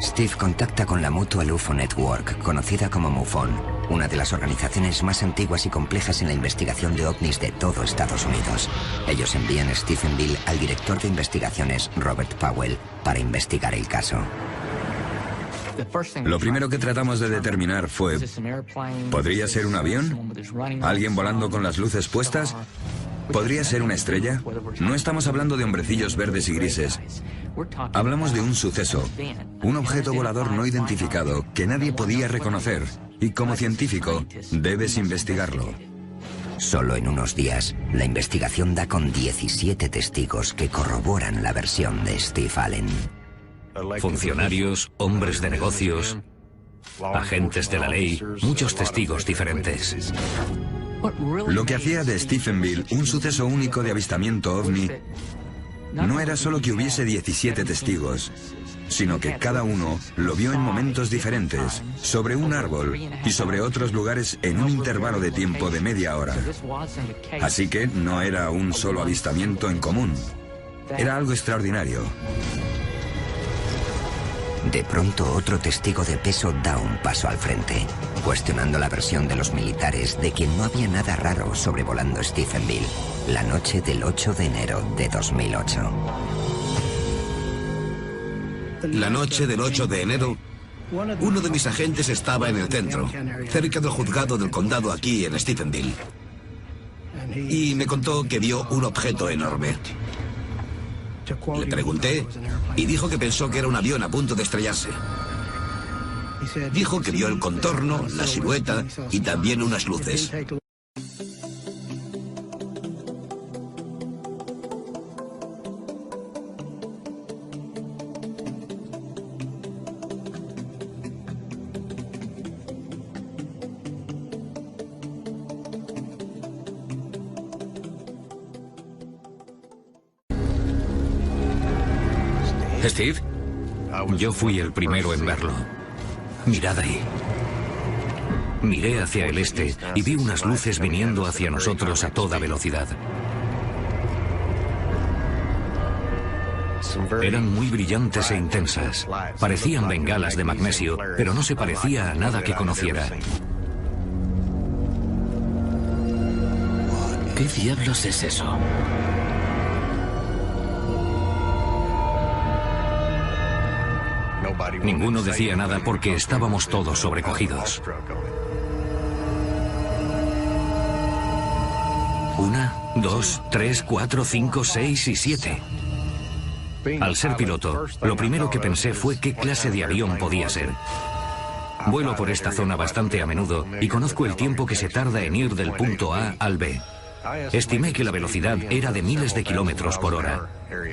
Steve contacta con la Mutual UFO Network, conocida como MUFON, una de las organizaciones más antiguas y complejas en la investigación de ovnis de todo Estados Unidos. Ellos envían a Stephenville al director de investigaciones, Robert Powell, para investigar el caso. Lo primero que tratamos de determinar fue, ¿podría ser un avión? ¿Alguien volando con las luces puestas? ¿Podría ser una estrella? No estamos hablando de hombrecillos verdes y grises. Hablamos de un suceso, un objeto volador no identificado que nadie podía reconocer, y como científico debes investigarlo. Solo en unos días, la investigación da con 17 testigos que corroboran la versión de Steve Allen. Funcionarios, hombres de negocios, agentes de la ley, muchos testigos diferentes. Lo que hacía de Stephenville un suceso único de avistamiento ovni no era solo que hubiese 17 testigos, sino que cada uno lo vio en momentos diferentes, sobre un árbol y sobre otros lugares en un intervalo de tiempo de media hora. Así que no era un solo avistamiento en común, era algo extraordinario. De pronto, otro testigo de peso da un paso al frente, cuestionando la versión de los militares de que no había nada raro sobrevolando Stephenville la noche del 8 de enero de 2008. La noche del 8 de enero, uno de mis agentes estaba en el centro, cerca del juzgado del condado aquí en Stephenville. Y me contó que vio un objeto enorme. Le pregunté y dijo que pensó que era un avión a punto de estrellarse. Dijo que vio el contorno, la silueta y también unas luces. ¿Steve? Yo fui el primero en verlo. Mirad ahí. Miré hacia el este y vi unas luces viniendo hacia nosotros a toda velocidad. Eran muy brillantes e intensas. Parecían bengalas de magnesio, pero no se parecía a nada que conociera. ¿Qué diablos es eso? Ninguno decía nada porque estábamos todos sobrecogidos. 1, 2, 3, 4, 5, 6 y 7. Al ser piloto, lo primero que pensé fue qué clase de avión podía ser. Vuelo por esta zona bastante a menudo y conozco el tiempo que se tarda en ir del punto A al B. Estimé que la velocidad era de miles de kilómetros por hora.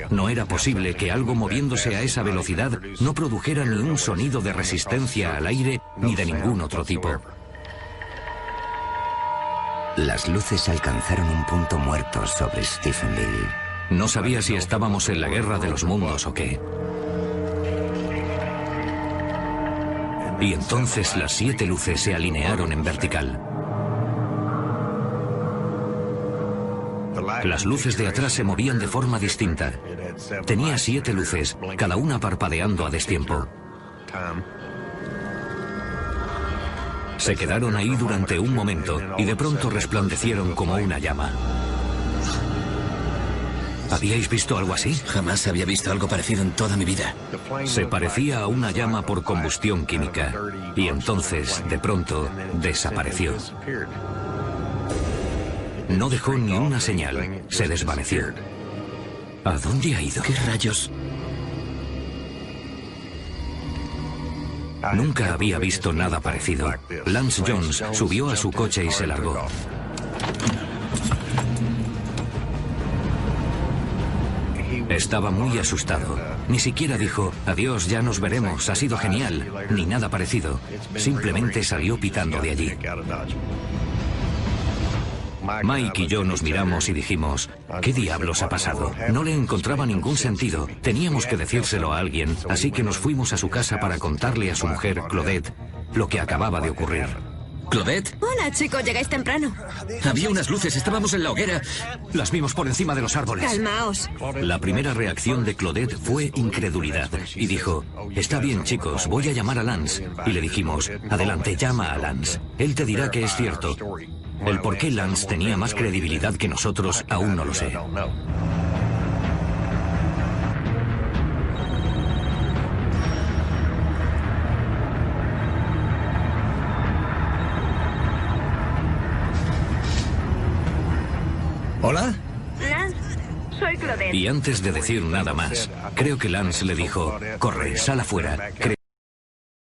No era posible que algo moviéndose a esa velocidad no produjera ni un sonido de resistencia al aire ni de ningún otro tipo. Las luces alcanzaron un punto muerto sobre Stephenville. No sabía si estábamos en la guerra de los mundos o qué. Y entonces las 7 luces se alinearon en vertical. Las luces de atrás se movían de forma distinta. Tenía 7 luces, cada una parpadeando a destiempo. Se quedaron ahí durante un momento y de pronto resplandecieron como una llama. ¿Habíais visto algo así? Jamás había visto algo parecido en toda mi vida. Se parecía a una llama por combustión química y entonces, de pronto, desapareció. No dejó ni una señal, se desvaneció. ¿A dónde ha ido? ¿Qué rayos? Nunca había visto nada parecido. Lance Jones subió a su coche y se largó. Estaba muy asustado. Ni siquiera dijo, adiós, ya nos veremos, ha sido genial, ni nada parecido. Simplemente salió pitando de allí. Mike y yo nos miramos y dijimos, ¿qué diablos ha pasado? No le encontraba ningún sentido. Teníamos que decírselo a alguien, así que nos fuimos a su casa para contarle a su mujer, Claudette, lo que acababa de ocurrir. ¿Claudette? Hola, chicos, llegáis temprano. Había unas luces, estábamos en la hoguera. Las vimos por encima de los árboles. Calmaos. La primera reacción de Claudette fue incredulidad y dijo, está bien, chicos, voy a llamar a Lance. Y le dijimos, adelante, llama a Lance. Él te dirá que es cierto. El por qué Lance tenía más credibilidad que nosotros aún no lo sé. ¿Hola? Lance, soy Claudette. Y antes de decir nada más, creo que Lance le dijo, corre, sal afuera.